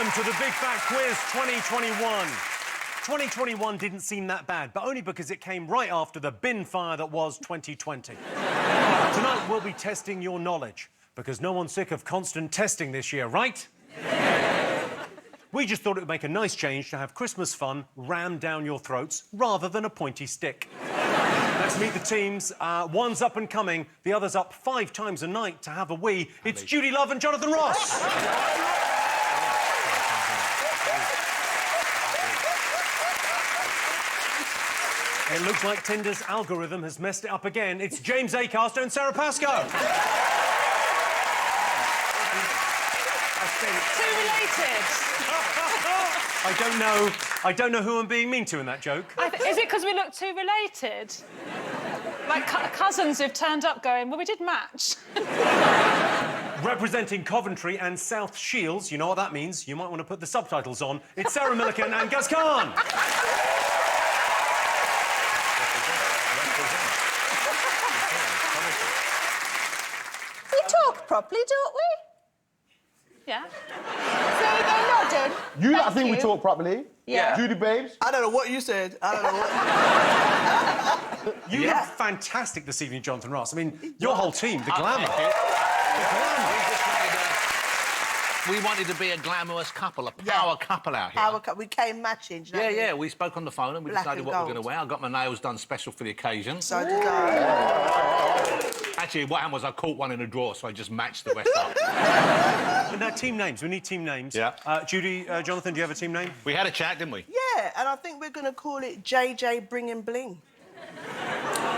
Welcome to the Big Fat Quiz 2021. 2021 didn't seem that bad, but only because it came right after the bin fire that was 2020. Tonight, we'll be testing your knowledge, because no one's sick of constant testing this year, right? We just thought it would make a nice change to have Christmas fun rammed down your throats rather than a pointy stick. Let's meet the teams. One's up and coming, the other's up 5 times a night to have a wee. It's Judy Love and Jonathan Ross. It looks like Tinder's algorithm has messed it up again. It's James Acaster and Sarah Pascoe. Too related. I don't know who I'm being mean to in that joke. Is it because we look too related? Like cousins who've turned up going, well, we did match. Representing Coventry and South Shields, you know what that means. You might want to put the subtitles on. It's Sarah Millican and Gaz Khan. We talk properly, don't we? Yeah. There you go, nodding. I think we talk properly. Yeah. Judy, babes. I don't know what you said. I don't know what... You look fantastic this evening, Jonathan Ross. I mean, your whole team, the glamour. The glamour. We wanted to be a glamorous couple, a power couple out here. We came matching. do you know what I mean? Yeah, we spoke on the phone and we Black decided and what we're gold. going to wear. I got my nails done special for the occasion. So did I. Actually, what happened was I caught one in a drawer, so I just matched the rest up. But now, team names. We need team names. Yeah. Judy, Jonathan, do you have a team name? We had a chat, didn't we? Yeah, and I think we're going to call it JJ Bringing Bling.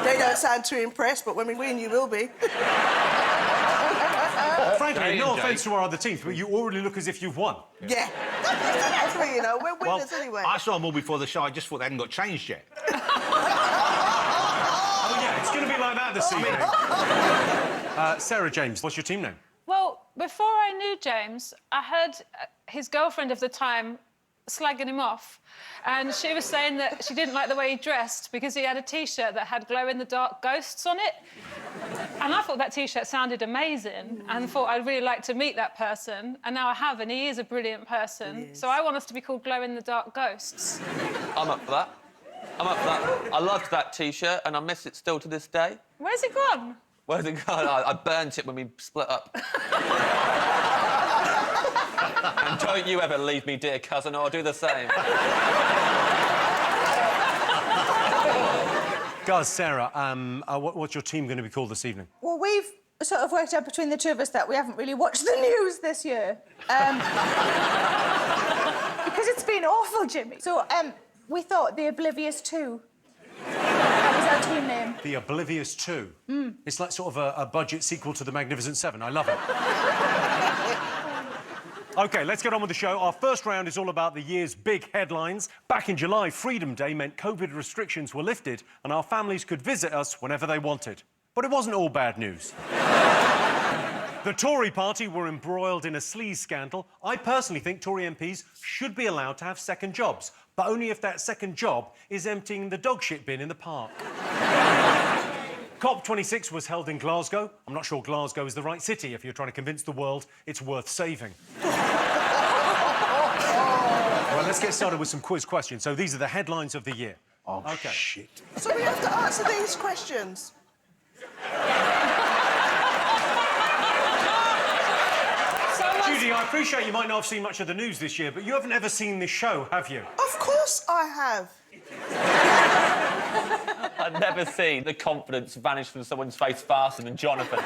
They don't sound too impressed, but when we win, you will be. Frankly, no J&J. offence to our other teams, but you already look as if you've won. Yeah. That's what, you know, we're winners anyway. I saw them all before the show. I just thought they hadn't got changed yet. Oh, yeah, it's going to be like that this evening. Sarah James, what's your team name? Well, before I knew James, I heard his girlfriend of the time slagging him off. And she was saying that she didn't like the way he dressed because he had a T-shirt that had glow-in-the-dark ghosts on it. And I thought that T-shirt sounded amazing and thought I'd really like to meet that person. And now I have, and he is a brilliant person. So I want us to be called Glow-in-the-Dark Ghosts. I'm up for that. I loved that T-shirt and I miss it still to this day. Where's it gone? Where's it gone? I burnt it when we split up. And don't you ever leave me, dear cousin, or I'll do the same. Guys, Sarah, what's your team going to be called this evening? Well, we've sort of worked out between the two of us that we haven't really watched the news this year. Because it's been awful, Jimmy. So, we thought The Oblivious 2. That was our team name. The Oblivious 2. It's like sort of a budget sequel to The Magnificent Seven. I love it. OK, let's get on with the show. Our first round is all about the year's big headlines. Back in July, Freedom Day meant COVID restrictions were lifted and our families could visit us whenever they wanted. But it wasn't all bad news. The Tory party were embroiled in a sleaze scandal. I personally think Tory MPs should be allowed to have second jobs, but only if that second job is emptying the dog shit bin in the park. COP26 was held in Glasgow. I'm not sure Glasgow is the right city if you're trying to convince the world it's worth saving. Well, let's get started with some quiz questions. So these are the headlines of the year. Oh, shit. So we have to answer these questions. Judy, I appreciate you might not have seen much of the news this year, but you haven't ever seen this show, have you? Of course I have. I've never seen the confidence vanish from someone's face faster than Jonathan.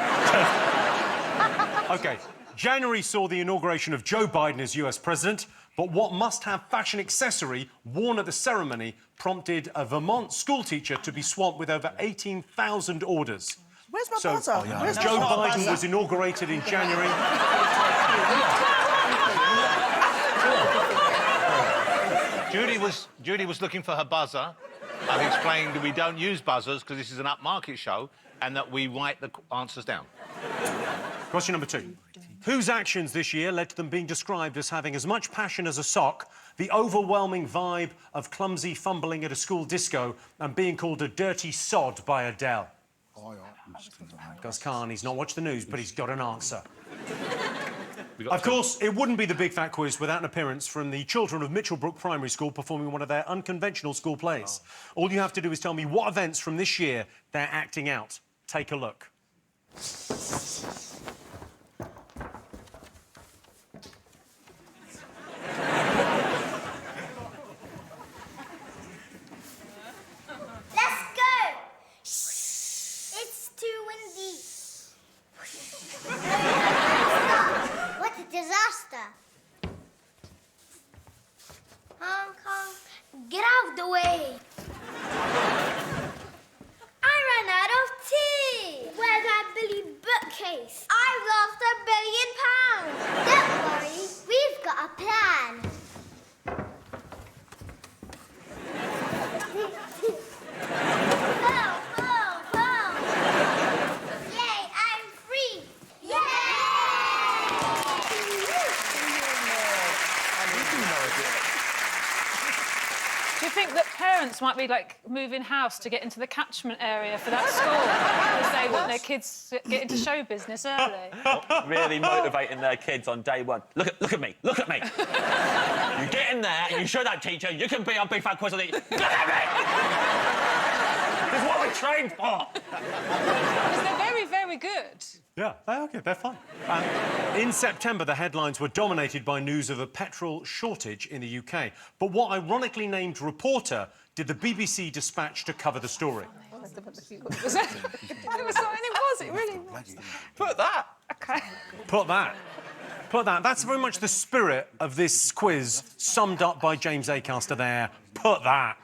OK. January saw the inauguration of Joe Biden as US president, but what must-have fashion accessory worn at the ceremony prompted a Vermont schoolteacher to be swamped with over 18,000 orders. Where's my buzzer? Where's Joe my Biden buzzer? was inaugurated in January. Judy was looking for her buzzer. I've explained we don't use buzzers because this is an upmarket show and that we write the answers down. Question number 2. Whose actions this year led to them being described as having as much passion as a sock, the overwhelming vibe of clumsy fumbling at a school disco, and being called a dirty sod by Adele? Gus Khan, he's not watched the news, but he's got an answer. We got Of course, it wouldn't be the Big Fat Quiz without an appearance from the children of Mitchellbrook Primary School performing one of their unconventional school plays. All you have to do is tell me what events from this year they're acting out. Take a look. Let's go! Shh. It's too windy. What a disaster. Hong Kong, get out of the way. I ran out of tea. Where's that Billy bookcase? I've lost £1 billion. Don't worry, we've got a plan. Yay, I'm free! Yay! Do you think that parents might be, like, moving house to get into the catchment area for that school because they want their kids to get into show business early? Really motivating their kids on day one. Look at me. Look at me. You get in there and you show that teacher you can be on Big Fat Quiz of the... Look at me! This is what we're trained for. Because they're very, very good. Yeah, they're okay, they're fun. In September, the headlines were dominated by news of a petrol shortage in the UK. But what ironically named reporter did the BBC dispatch to cover the story? It was, it really was. Put that. OK. Put that. Put that. That's very much the spirit of this quiz, summed up by James Acaster there. Put that.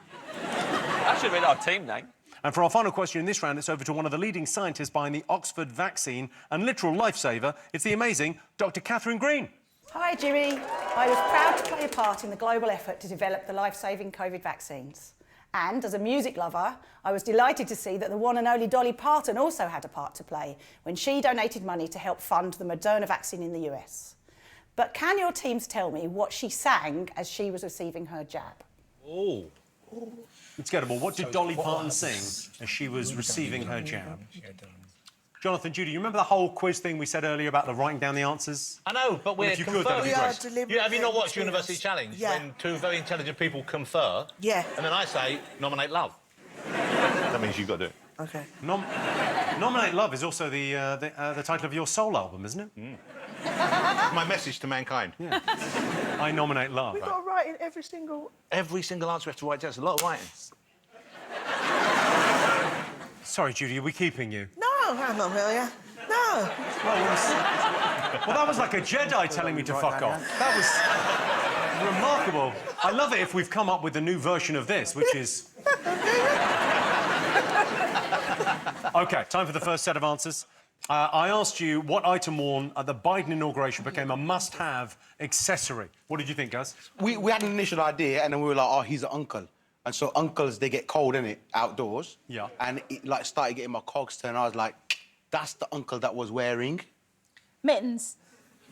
That should have been our team name. And for our final question in this round, it's over to one of the leading scientists behind the Oxford vaccine and literal lifesaver. It's the amazing Dr. Catherine Green. Hi, Jimmy. I was proud to play a part in the global effort to develop the life-saving COVID vaccines. And as a music lover, I was delighted to see that the one and only Dolly Parton also had a part to play when she donated money to help fund the Moderna vaccine in the US. But can your teams tell me what she sang as she was receiving her jab? Oh. It's gettable. What did Dolly Parton sing as she was receiving her jab? Jonathan, Judy, you remember the whole quiz thing we said earlier about the writing down the answers? I know, but we're if you could, that'd be conferring. great. Have you not watched University Challenge? Yeah. When two very intelligent people confer. Yeah. And then I say, nominate love. That means you've got to do it. OK. Nominate Love is also the title of your soul album, isn't it? My message to mankind. Yeah. I nominate Love. We've got to write in every single... Every single answer we have to write down. It's a lot of writing. Sorry, Judy, are we keeping you? No, I'm Amelia. No. Well, that was like a Jedi telling me to fuck off. That was remarkable. I love it if we've come up with a new version of this, which is... OK, time for the first set of answers. I asked you what item worn at the Biden inauguration became a must-have accessory. What did you think, guys? We had an initial idea, and then we were like, oh, he's an uncle. And so uncles, they get cold, innit, outdoors. Yeah. And it, like, started getting my cogs turned. I was like, that's the uncle that was wearing... Mittens.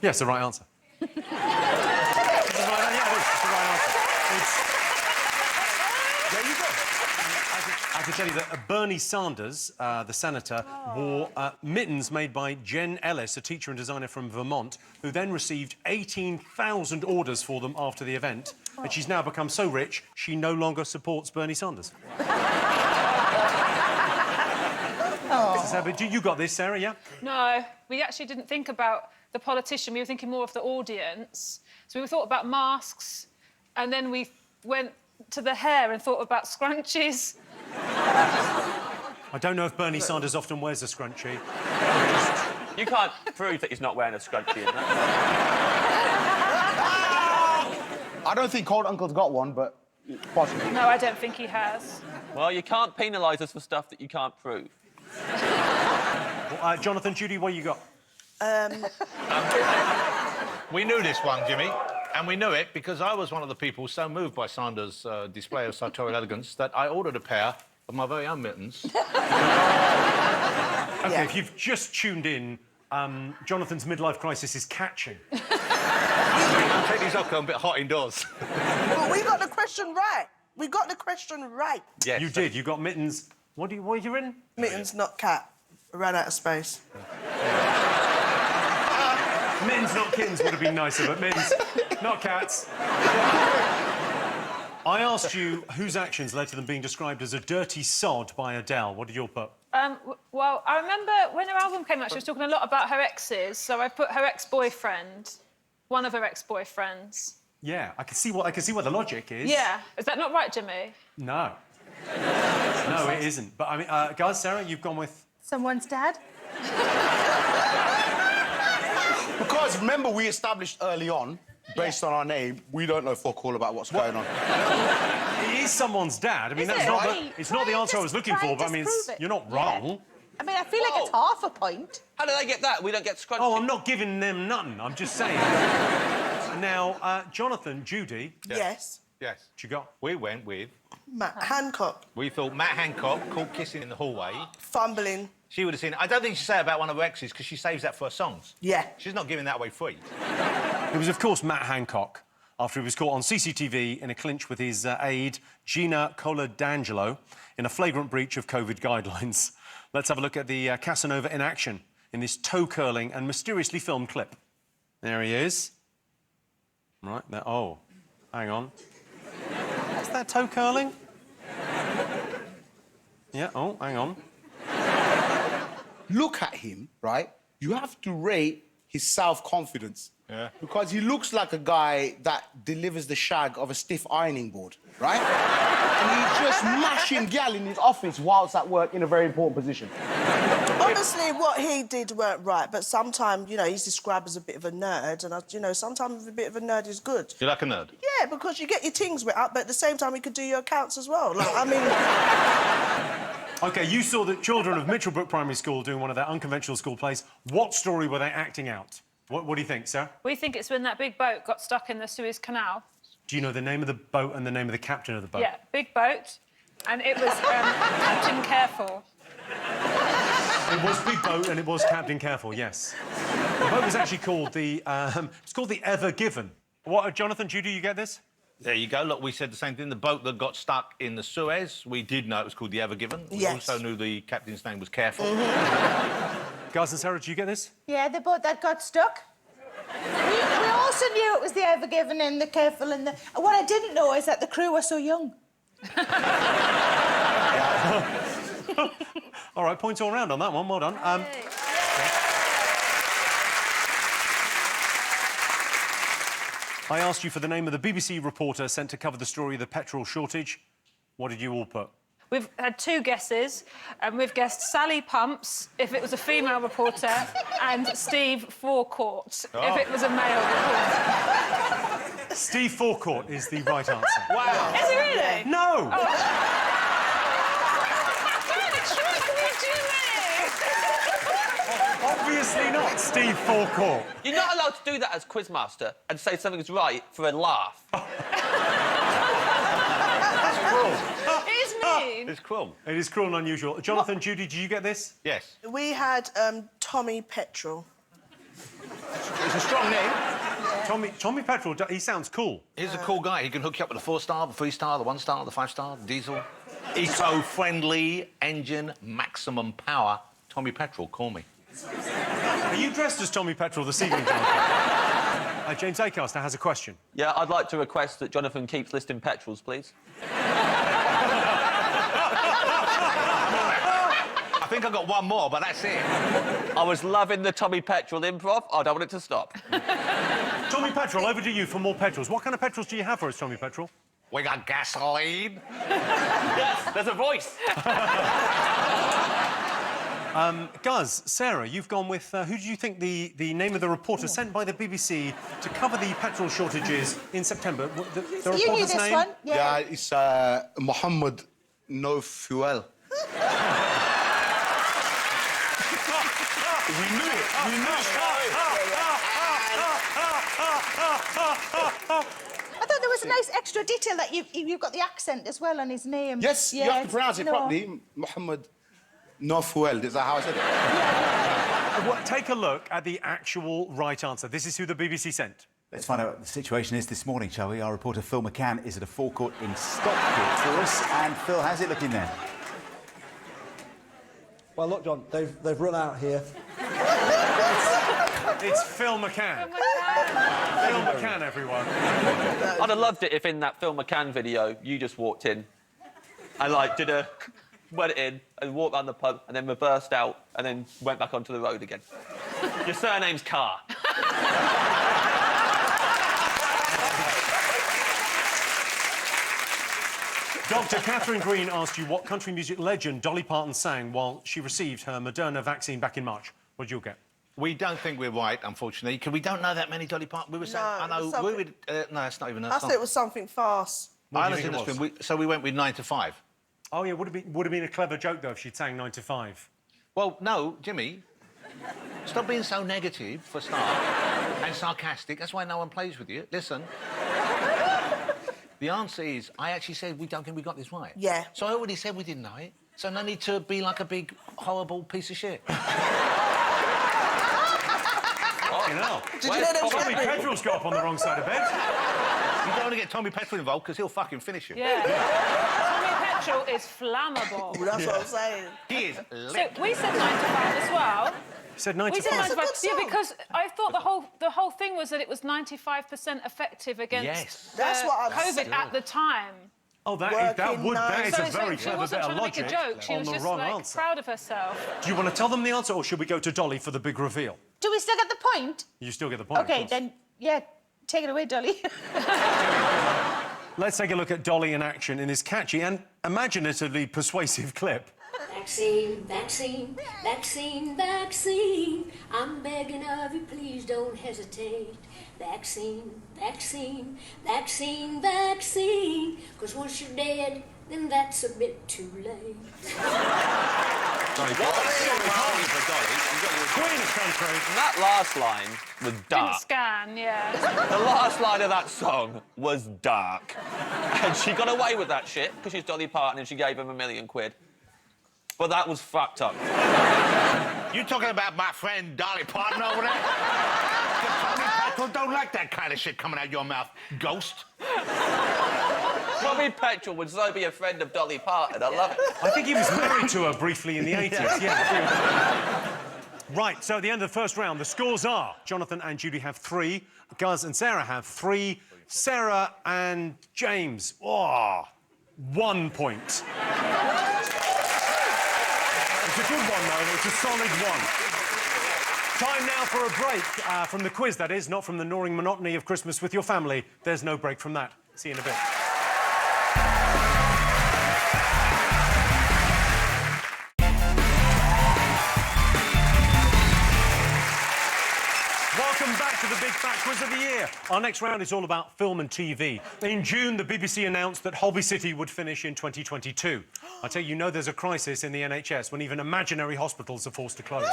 Yes, the right answer. It's the right answer. There you go. I can tell you that Bernie Sanders, the senator, wore mittens made by Jen Ellis, a teacher and designer from Vermont, who then received 18,000 orders for them after the event. And she's now become so rich, she no longer supports Bernie Sanders. But you got this, Sarah, yeah? No, we actually didn't think about the politician. We were thinking more of the audience. So we thought about masks, and then we went to the hair and thought about scrunchies. I don't know if Bernie Sanders often wears a scrunchie. You can't prove that he's not wearing a scrunchie in that. I don't think Cold Uncle's got one, but possibly. No, I don't think he has. Well, you can't penalise us for stuff that you can't prove. Well, Jonathan, Judy, what you got? We knew this one, Jimmy, and we knew it because I was one of the people so moved by Sanders' display of sartorial elegance that I ordered a pair of my very own mittens. OK, if you've just tuned in, Jonathan's midlife crisis is catching. Take these off, I'm a bit hot indoors. But we got the question right. We got the question right. Yes. You did. You got mittens. What are you in? Mittens, not cat. I ran out of space. Mittens, not kittens, would have been nicer, but mittens, not cats. I asked you whose actions led to them being described as a dirty sod by Adele. What did you all put? Well, I remember when her album came out, she was talking a lot about her exes, so I put her ex-boyfriend, one of her ex-boyfriends. Yeah, I can see what the logic is. Yeah. Is that not right, Jimmy? No. No, it isn't. But, I mean, guys, Sarah, you've gone with... Someone's dad? Because remember, we established early on, based on our name, we don't know fuck all about what's going on. It is someone's dad. I mean, that's not it's not the answer I was looking for, but I mean, you're not wrong. I mean, I feel like it's half a point. How did they get that? We don't get scrunchy. Oh, I'm not giving them nothing. I'm just saying. Now, Jonathan, Judy... Yes. Yes. What you got? We went with... Matt Hancock. We thought Matt Hancock, caught kissing in the hallway. Fumbling. She would have seen it. I don't think she'd say about one of her exes because she saves that for her songs. Yeah. She's not giving that away free. It was, of course, Matt Hancock, after he was caught on CCTV in a clinch with his aide, Gina Coladangelo, in a flagrant breach of COVID guidelines. Let's have a look at the Casanova in action in this toe-curling and mysteriously filmed clip. There he is. Right, there... Oh, hang on. Is that toe-curling? Yeah, oh, hang on. Look at him, right? You have to rate his self-confidence. Yeah. Because he looks like a guy that delivers the shag of a stiff ironing board, right? And he's just mashing gal in his office whilst at work in a very important position. Honestly, what he did weren't right, but sometimes, you know, he's described as a bit of a nerd, and, you know, sometimes a bit of a nerd is good. You like a nerd? Yeah, because you get your things wet up, but at the same time, you could do your accounts as well. Like, I mean... OK, you saw the children of Mitchellbrook Primary School doing one of their unconventional school plays. What story were they acting out? What do you think, sir? We think it's when that big boat got stuck in the Suez Canal. Do you know the name of the boat and the name of the captain of the boat? Yeah, big boat, and it was Captain Careful. It was Big Boat and it was Captain Careful, yes. The boat was actually called the... it's called the Ever Given. What, Jonathan, Judy, you get this? There you go. Look, we said the same thing. The boat that got stuck in the Suez, we did know it was called the Ever Given. We Yes. also knew the captain's name was Careful. Guys and Sarah, do you get this? Yeah, the boat that got stuck. We also knew it was the Ever Given and the Careful and the... What I didn't know is that the crew were so young. All right, points all round on that one. Well done. I asked you for the name of the BBC reporter sent to cover the story of the petrol shortage. What did you all put? We've had two guesses, and we've guessed Sally Pumps, if it was a female reporter, and Steve Forecourt, if it was a male reporter. Steve Forecourt is the right answer. Wow. Is he really? No! Obviously not, Steve Forecourt. You're not allowed to do that as quizmaster and say something's right for a laugh. That's cruel. It is mean. It's cruel. It is cruel and unusual. Jonathan, Judy, did you get this? Yes. We had Tommy Petrol. It's a strong name. Tommy Petrol, he sounds cool. He's a cool guy. He can hook you up with a 4-star, the 3-star, the 1-star, the 5-star, the diesel. Eco-friendly engine, maximum power. Tommy Petrol, call me. Are you dressed as Tommy Petrol this evening, Jonathan? James Acaster has a question. Yeah, I'd like to request that Jonathan keeps listing petrols, please. I think I got one more, but that's it. I was loving the Tommy Petrol improv. I don't want it to stop. Tommy Petrol, over to you for more petrols. What kind of petrols do you have for us, Tommy Petrol? We got gasoline. Yes, there's a voice. Guz, Sarah, you've gone with... who do you think the name of the reporter sent by the BBC to cover the petrol shortages in September? The You knew reporter's this name? one? Yeah, it's Mohammed No Fuel. We knew it. We knew it. I thought there was a nice extra detail that you've got the accent as well on his name. Yes, you have to pronounce it properly. Mohammed No Fuel. Is that how I said it? Well, take a look at the actual right answer. This is who the BBC sent. Let's find out what the situation is this morning, shall we? Our reporter Phil McCann is at a forecourt in Stockport for us. And Phil, how's it looking there? Well, look, John, they've run out here. It's Phil McCann. Phil McCann, everyone. I'd have loved it if in that Phil McCann video you just walked in and, like, went in and walked around the pub and then reversed out and then went back onto the road again. Your surname's Carr. Dr. Catherine Green asked you what country music legend Dolly Parton sang while she received her Moderna vaccine back in March. What did you get? We don't think we're right, unfortunately, because we don't know that many Dolly Parton. We were saying, No, I know, something- we would, no, it's not even a I song. thought it was something fast. What do you Honestly, think it that's was? been- so we went with 9 to 5. Oh, yeah, would have been a clever joke, though, if she'd sang 9 to 5. Well, no, Jimmy, stop being so negative, for a start, and sarcastic. That's why no one plays with you. Listen. The answer is, I actually said we don't think we got this right. Yeah. So I already said we didn't know it. So no need to be like a big, horrible piece of shit. You know. Did you let him Tommy tell me? Petrel's got up on the wrong side of bed. You don't want to get Tommy Petrel involved, because he'll fucking finish you. Yeah. Tommy Petrel is flammable. That's what I'm saying. He is So lit. we said 9 to 5 as well. Said 9 We to said 9 5. to 5. That's a good Yeah, song. because I thought the whole thing was that it was 95% effective against Yes. That's what I'm COVID saying. at the time. Oh, that Working is a So very she clever wasn't bit of trying to make a logic joke. She on was the just wrong like answer. proud of herself. Do you want to tell them the answer, or should we go to Dolly for the big reveal? Do we still get the point? You still get the point. of Okay, course. then, yeah, take it away, Dolly. Let's take a look at Dolly in action in this catchy and imaginatively persuasive clip. Vaccine, vaccine, vaccine, vaccine. I'm begging of you, please don't hesitate. Vaccine, vaccine, vaccine, vaccine. 'Cause once you're dead, then that's a bit too late. What a song for Dolly. Queen of country. That last line was Didn't dark. scan, yeah. The last line of that song was dark. And she got away with that shit because she's Dolly Parton and she gave him £1 million. But that was fucked up. You talking about my friend Dolly Parton over there? Tommy Petrel don't like that kind of shit coming out your mouth, ghost. Tommy Petrel would so be a friend of Dolly Parton. I love it. I think he was married to her briefly in the 80s, yeah. Right, so at the end of the first round, the scores are Jonathan and Judy have 3, Guz and Sarah have 3, Sarah and James, 1 point. It's a good one, though. It's a solid one. Time now for a break from the quiz, that is, not from the gnawing monotony of Christmas with your family. There's no break from that. See you in a bit. Welcome back to the Big Fat Quiz of the Year. Our next round is all about film and TV. In June, the BBC announced that Holby City would finish in 2022. I tell you, there's a crisis in the NHS when even imaginary hospitals are forced to close.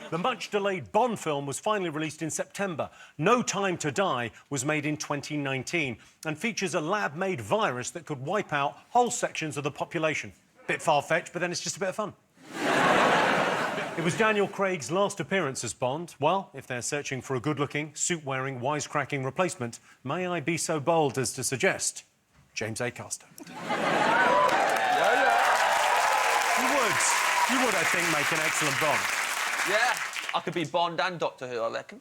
The much-delayed Bond film was finally released in September. No Time to Die was made in 2019 and features a lab-made virus that could wipe out whole sections of the population. Bit far-fetched, but then it's just a bit of fun. It was Daniel Craig's last appearance as Bond. Well, if they're searching for a good-looking, suit-wearing, wisecracking replacement, may I be so bold as to suggest James Acaster. You would, I think, make an excellent Bond. Yeah, I could be Bond and Doctor Who, I reckon.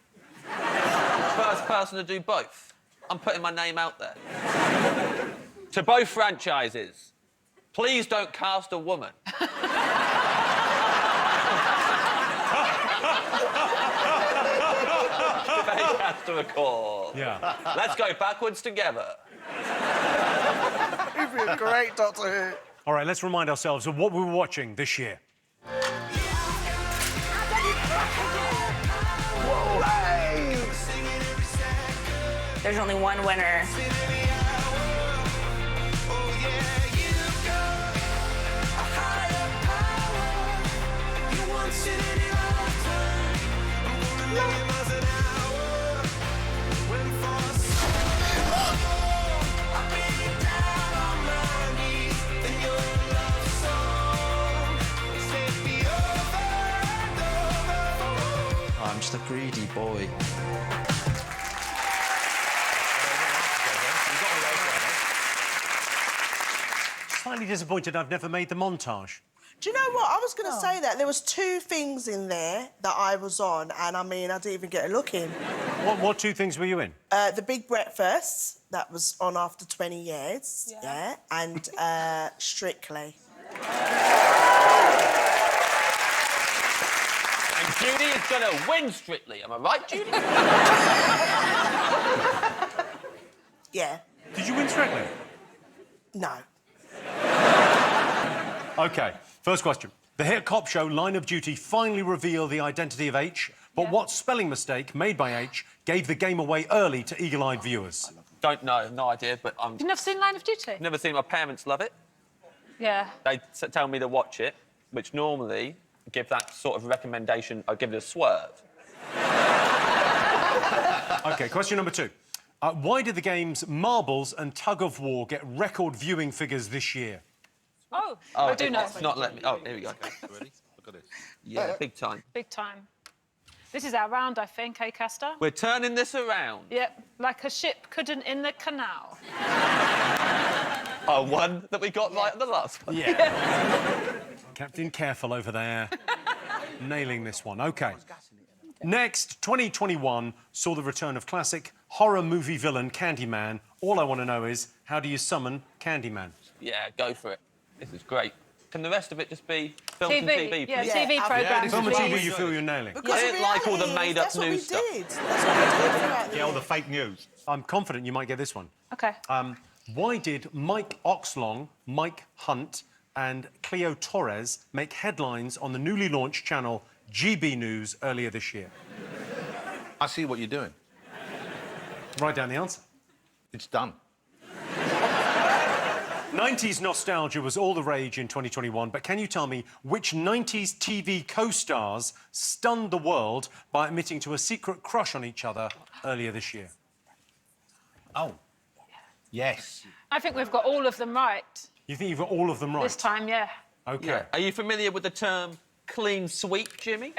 First person to do both. I'm putting my name out there. To both franchises, please don't cast a woman. After a call. Yeah. Let's go backwards together. He'd be a great Doctor Who. All right, let's remind ourselves of what we were watching this year. There's only one winner. I'm just a greedy boy. Slightly disappointed I've never made the montage. Do you know what? I was going to say that. There was 2 things in there that I was on, and, I mean, I didn't even get a look in. What 2 things were you in? The Big Breakfast, that was on after 20 years, yeah, and Strictly. And Judy is going to win Strictly. Am I right, Judy? Yeah. Did you win Strictly? No. OK, first question. The hit cop show Line of Duty finally revealed the identity of H, but what spelling mistake made by H gave the game away early to eagle-eyed viewers? Don't know, no idea, but I'm... You've never seen Line of Duty? Never seen. My parents love it. Yeah. They tell me to watch it, which normally give that sort of recommendation, I give it a swerve. OK, question number 2. Why did the games Marbles and Tug of War get record viewing figures this year? Oh, I do know. It's not let me... Oh, here we go. Ready? Look at this. Yeah, big time. Big time. This is our round, I think, eh, Castor? We're turning this around. Yep, like a ship couldn't in the canal. Oh, one that we got right at the last one. Yeah. Captain Careful over there. Nailing this one. OK. Next, 2021 saw the return of classic horror movie villain Candyman. All I want to know is, how do you summon Candyman? Yeah, go for it. This is great. Can the rest of it just be films and TV, please? Yeah, TV programmes. Film and TV you feel you're nailing. I didn't like all the made-up news stuff. That's what we did. Yeah, all the fake news. I'm confident you might get this one. OK. Why did Mike Oxlong, Mike Hunt and Cleo Torres make headlines on the newly launched channel GB News earlier this year? I see what you're doing. Write down the answer. It's done. 90s nostalgia was all the rage in 2021, but can you tell me which 90s TV co-stars stunned the world by admitting to a secret crush on each other earlier this year? Oh. Yes. I think we've got all of them right. You think you've got all of them right? This time, yeah. OK. Yeah. Are you familiar with the term clean sweep, Jimmy?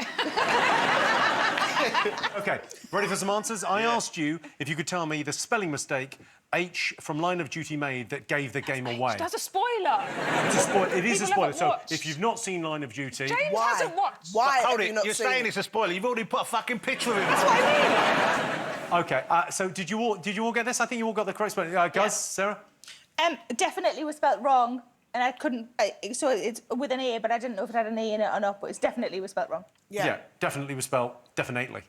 OK, ready for some answers? I asked you if you could tell me the spelling mistake H from Line of Duty made that gave the game away. That's a spoiler. It's a spoiler. It is a People spoiler. haven't So watched. if you've not seen Line of Duty... James Why? hasn't watched. Why Hold have it. you not You're seen saying it? it's a spoiler. You've already put a fucking picture of him. That's what I mean. OK, so did you all get this? I think you all got the correct spelling. Guys, Sarah? Definitely was spelt wrong, and I couldn't... so it's with an A, but I didn't know if it had an A in it or not, but it's definitely was spelt wrong. Yeah. Definitely was spelled definitely.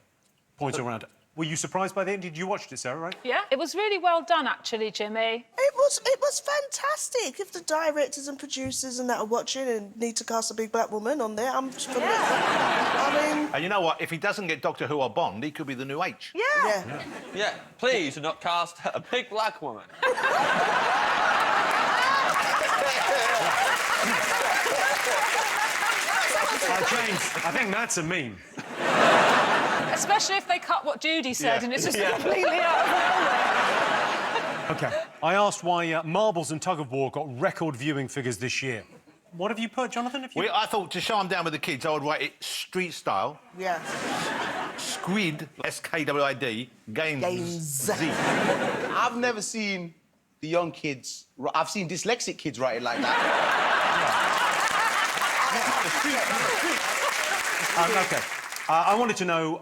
Points all around. Were you surprised by the end? Did you watch it, Sarah, right? Yeah, it was really well done, actually, Jimmy. It was fantastic. If the directors and producers and that are watching and need to cast a big black woman on there, I'm for it. I mean... And you know what? If he doesn't get Doctor Who or Bond, he could be the new H. Yeah. Yeah, please do not cast a big black woman. James, I think that's a meme. Especially if they cut what Judy said and it's just completely out of nowhere. OK, I asked why Marbles and Tug of War got record viewing figures this year. What have you put, Jonathan? I thought to show him down with the kids, I would write it street style. Yeah. Squid, S-K-W-I-D, Games Z. I've never seen the young kids... I've seen dyslexic kids write it like that. OK. I wanted to know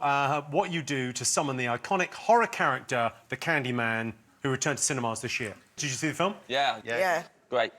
what you do to summon the iconic horror character, the Candyman, who returned to cinemas this year. Did you see the film? Yeah. Great.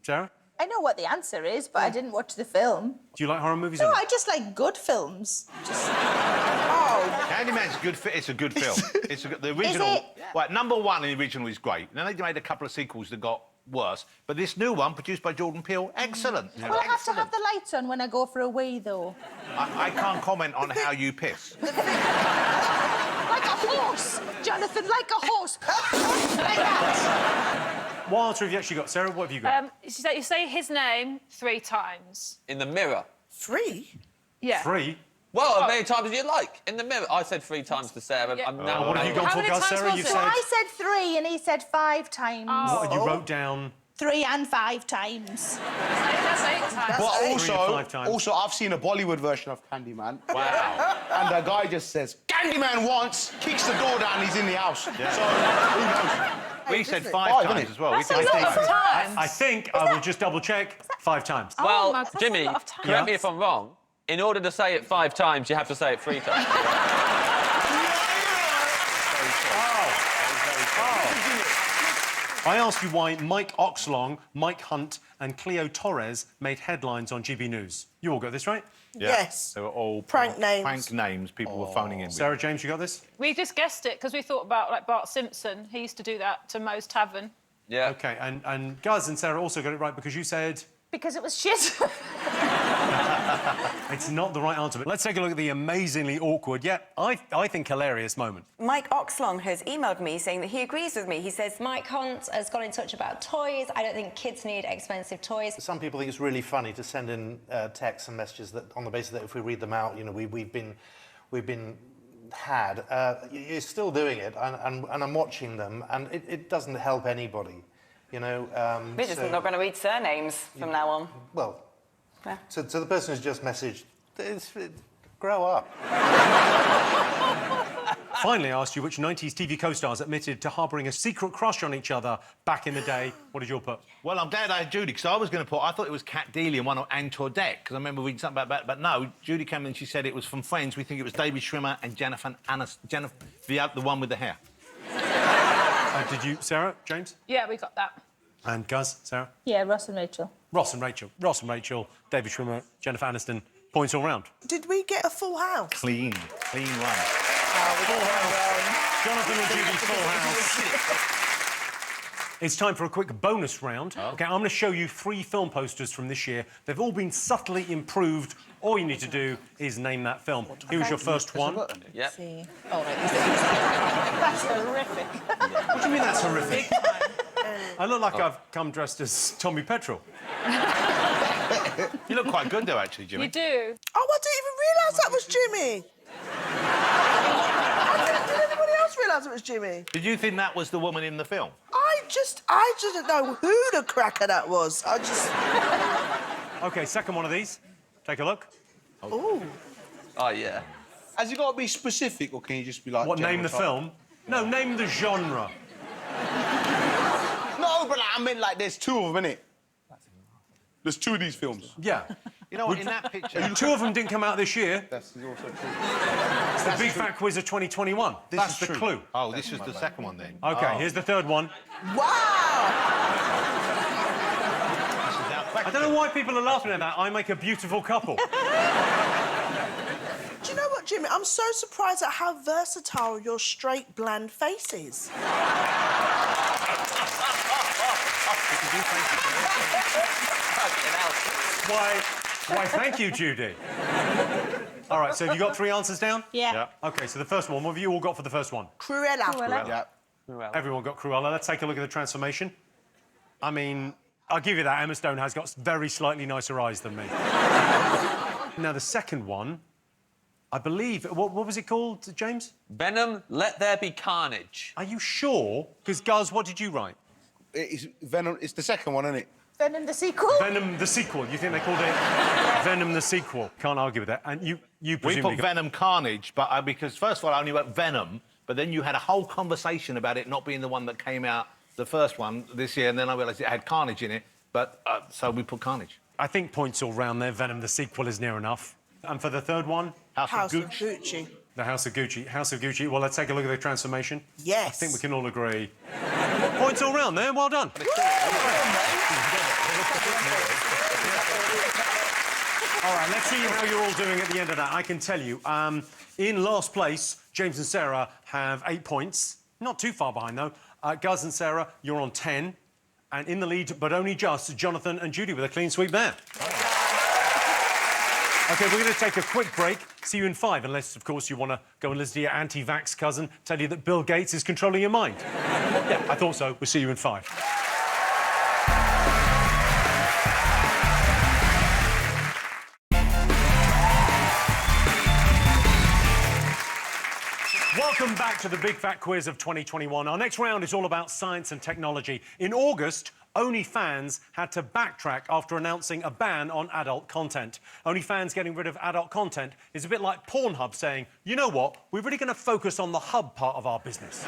Sarah? I know what the answer is, but I didn't watch the film. Do you like horror movies? No, or I just like good films. Candyman's good. It's a good film. It's the original. Is it? Right, number one in the original is great. Then they made a couple of sequels that got worse. But this new one, produced by Jordan Peele, excellent. Well, I have to have the lights on when I go for a wee, though. I can't comment on how you piss. Like a horse, Jonathan, like a horse. Like that. What answer have you actually got, Sarah? What have you got? You say his name 3 times. In the mirror. 3? Yeah. 3? Well, as many times as you like. In the mirror. I said 3 times to Sarah. Yeah. What have you gone for, guys? Sarah, you So said... I said 3 and he said 5 times. What, and you wrote down... 3 and 5 times. That's 8 times. But 3 and 5 times. also, I've seen a Bollywood version of Candyman. Wow. And the guy just says, Candyman once, kicks the door down, he's in the house. So, who knows? We said isn't it? 5 Five, times isn't it? as well. That's We a did lot think of times. I think I will just double-check 5 times. Well, my God, that's a Jimmy, lot of time. correct me if I'm wrong. In order to say it 5 times, you have to say it 3 times. I asked you why Mike Oxlong, Mike Hunt and Cleo Torres made headlines on GB News. You all got this right? Yes. They were all Prank names. Prank names people were phoning in with. Sarah James, you got this? We just guessed it because we thought about like Bart Simpson. He used to do that to Moe's Tavern. Yeah. OK, and Guz and Sarah also got it right because you said... Because it was shit. It's not the right answer, but let's take a look at the amazingly awkward, yet I think hilarious moment. Mike Oxlong has emailed me saying that he agrees with me. He says, Mike Hunt has got in touch about toys. I don't think kids need expensive toys. Some people think it's really funny to send in texts and messages that, on the basis that if we read them out, you know, we've been had. You're still doing it, and I'm watching them, and it doesn't help anybody, you know. we're just not going to read surnames from now on. Well, Yeah. so the person who's just messaged, grow up. Finally, I asked you which 90s TV co-stars admitted to harbouring a secret crush on each other back in the day. What did you all put? Well, I'm glad I had Judy, because I was going to put... I thought it was Cat Deeley and one of Anne Toadette, because I remember reading something about that. But no, Judy came in and she said it was from Friends. We think it was David Schwimmer and Jennifer Aniston, the one with the hair. Did you, Sarah, James? Yeah, we got that. And Guz, Sarah? Yeah, Ross and Rachel. Ross and Rachel. Ross and Rachel, David Schwimmer, Jennifer Aniston. Points all round. Did we get a full house? Clean one. Full house. Jonathan and Judy, full house. It's time for a quick bonus round. OK, I'm going to show you 3 film posters from this year. They've all been subtly improved. All you need to do is name that film. Here's your first one. What Yep. Oh, that's horrific. do you mean that's horrific? I look like I've come dressed as Tommy Petrel. You look quite good, though, actually, Jimmy. You do. Oh, I didn't even realise that was Jimmy. Did anybody else realise it was Jimmy? Did you think that was the woman in the film? I didn't know who the cracker that was. I just... OK, second one of these. Take a look. Ooh. Oh, yeah. Has it got to be specific, or can you just be like... What, name the general film? No, name the genre. type? No, but I meant like there's 2 of them, innit? There's 2 of these films. Yeah. You know what, in that picture... 2 of them didn't come out this year. That's also true. It's the Big Fat Quiz of 2021. This is the clue. Oh, this was the second one, then. OK, here's the third one. Wow! I don't know why people are laughing at that. I make a beautiful couple. Do you know what, Jimmy? I'm so surprised at how versatile your straight, bland face is. Why, thank you, Judy. All right, so have you got 3 answers down? Yeah. OK, so the first one, what have you all got for the first one? Cruella. Yeah. Everyone got Cruella. Let's take a look at the transformation. I mean, I'll give you that. Emma Stone has got very slightly nicer eyes than me. Now, the second one, I believe... What was it called, James? Venom, Let There Be Carnage. Are you sure? Because, Guz, what did you write? It's Venom. It's the second one, isn't it? Venom the sequel? Venom the sequel. You think they called it Venom the sequel? Can't argue with that. And you We presumably put Venom Carnage, but because, first of all, I only wrote Venom, but then you had a whole conversation about it not being the one that came out, the first one this year, and then I realised it had Carnage in it, but so we put Carnage. I think points all round there. Venom the sequel is near enough. And for the third one? House of Gucci. The House of Gucci. House of Gucci. Well, let's take a look at the transformation. Yes. I think we can all agree. Points all round there. Well done. All right, let's see how you're all doing at the end of that. I can tell you, in last place, James and Sarah have 8 points. Not too far behind, though. Guz and Sarah, you're on 10. And in the lead, but only just, Jonathan and Judy with a clean sweep there. OK, we're going to take a quick break. See you in 5, unless, of course, you want to go and listen to your anti-vax cousin tell you that Bill Gates is controlling your mind. Yeah, I thought so. We'll see you in 5. Welcome back to the Big Fat Quiz of 2021. Our next round is all about science and technology. In August, OnlyFans had to backtrack after announcing a ban on adult content. OnlyFans getting rid of adult content is a bit like Pornhub saying, you know what, we're really going to focus on the hub part of our business.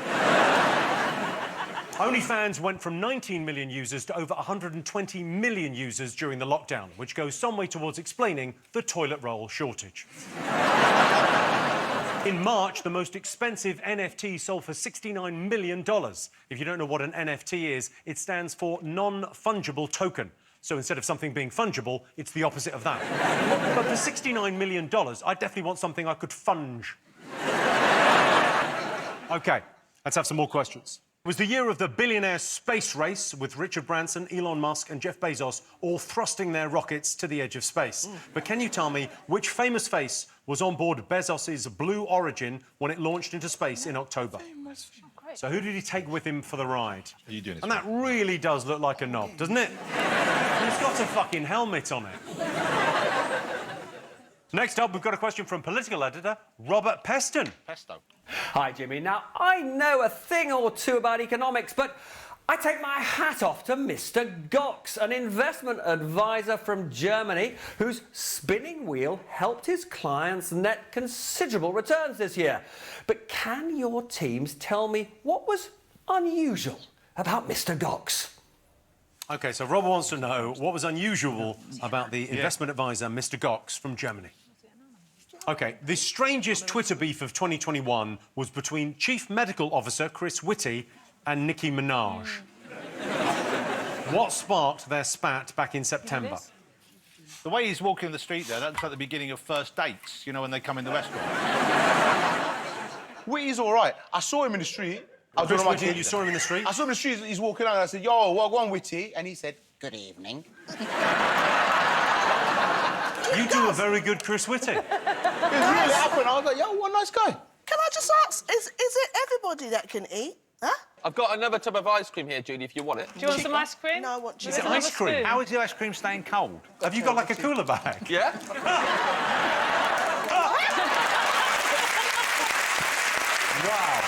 OnlyFans went from 19 million users to over 120 million users during the lockdown, which goes some way towards explaining the toilet roll shortage. In March, the most expensive NFT sold for $69 million. If you don't know what an NFT is, it stands for non-fungible token. So instead of something being fungible, it's the opposite of that. But for $69 million, I definitely want something I could funge. OK, let's have some more questions. It was the year of the billionaire space race, with Richard Branson, Elon Musk and Jeff Bezos all thrusting their rockets to the edge of space. But can you tell me which famous face was on board Bezos's Blue Origin when it launched into space in October? So who did he take with him for the ride? Are you doing this? And that really does look like a knob, doesn't it? He's got a fucking helmet on it. Next up, we've got a question from political editor Robert Peston. Pesto. Hi, Jimmy. Now, I know a thing or two about economics, but I take my hat off to Mr. Gox, an investment advisor from Germany whose spinning wheel helped his clients net considerable returns this year. But can your teams tell me what was unusual about Mr. Gox? OK, so Robert wants to know what was unusual about the investment advisor Mr. Gox from Germany. OK, the strangest Twitter beef of 2021 was between Chief Medical Officer Chris Whitty and Nicki Minaj. What sparked their spat back in September? The way he's walking the street there, that's like the beginning of first dates, you know, when they come in the restaurant. Whitty's all right. I saw him in the street. I was Chris with my Whitty, kid. you saw him in the street? I saw him in the street. He's walking out and I said, yo, well, go on, Whitty. And he said, good evening. You do a very good Chris Whitty. It really happened. I was like, yo, what a nice guy. Can I just ask, is it everybody that can eat? Huh? I've got another tub of ice cream here, Judy, if you want it. Do you want some ice cream? No, I want Is it ice cream? How is the ice cream staying cold? Have you got, like, a cooler bag? Yeah? Wow.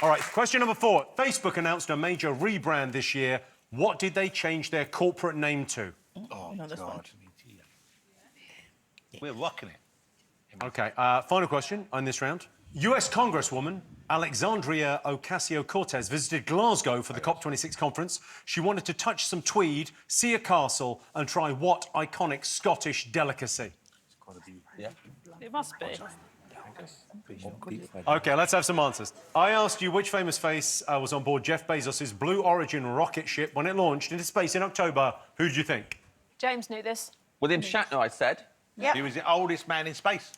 All right, question number 4. Facebook announced a major rebrand this year. What did they change their corporate name to? Oh, no, that's fine. We're rocking it. OK, final question on this round. US Congresswoman Alexandria Ocasio-Cortez visited Glasgow for the COP26 conference. She wanted to touch some tweed, see a castle and try what iconic Scottish delicacy? Yeah. It must be. OK, let's have some answers. I asked you which famous face was on board Jeff Bezos' Blue Origin rocket ship when it launched into space in October. Who do you think? James knew this. William Shatner, I said. Yep. He was the oldest man in space.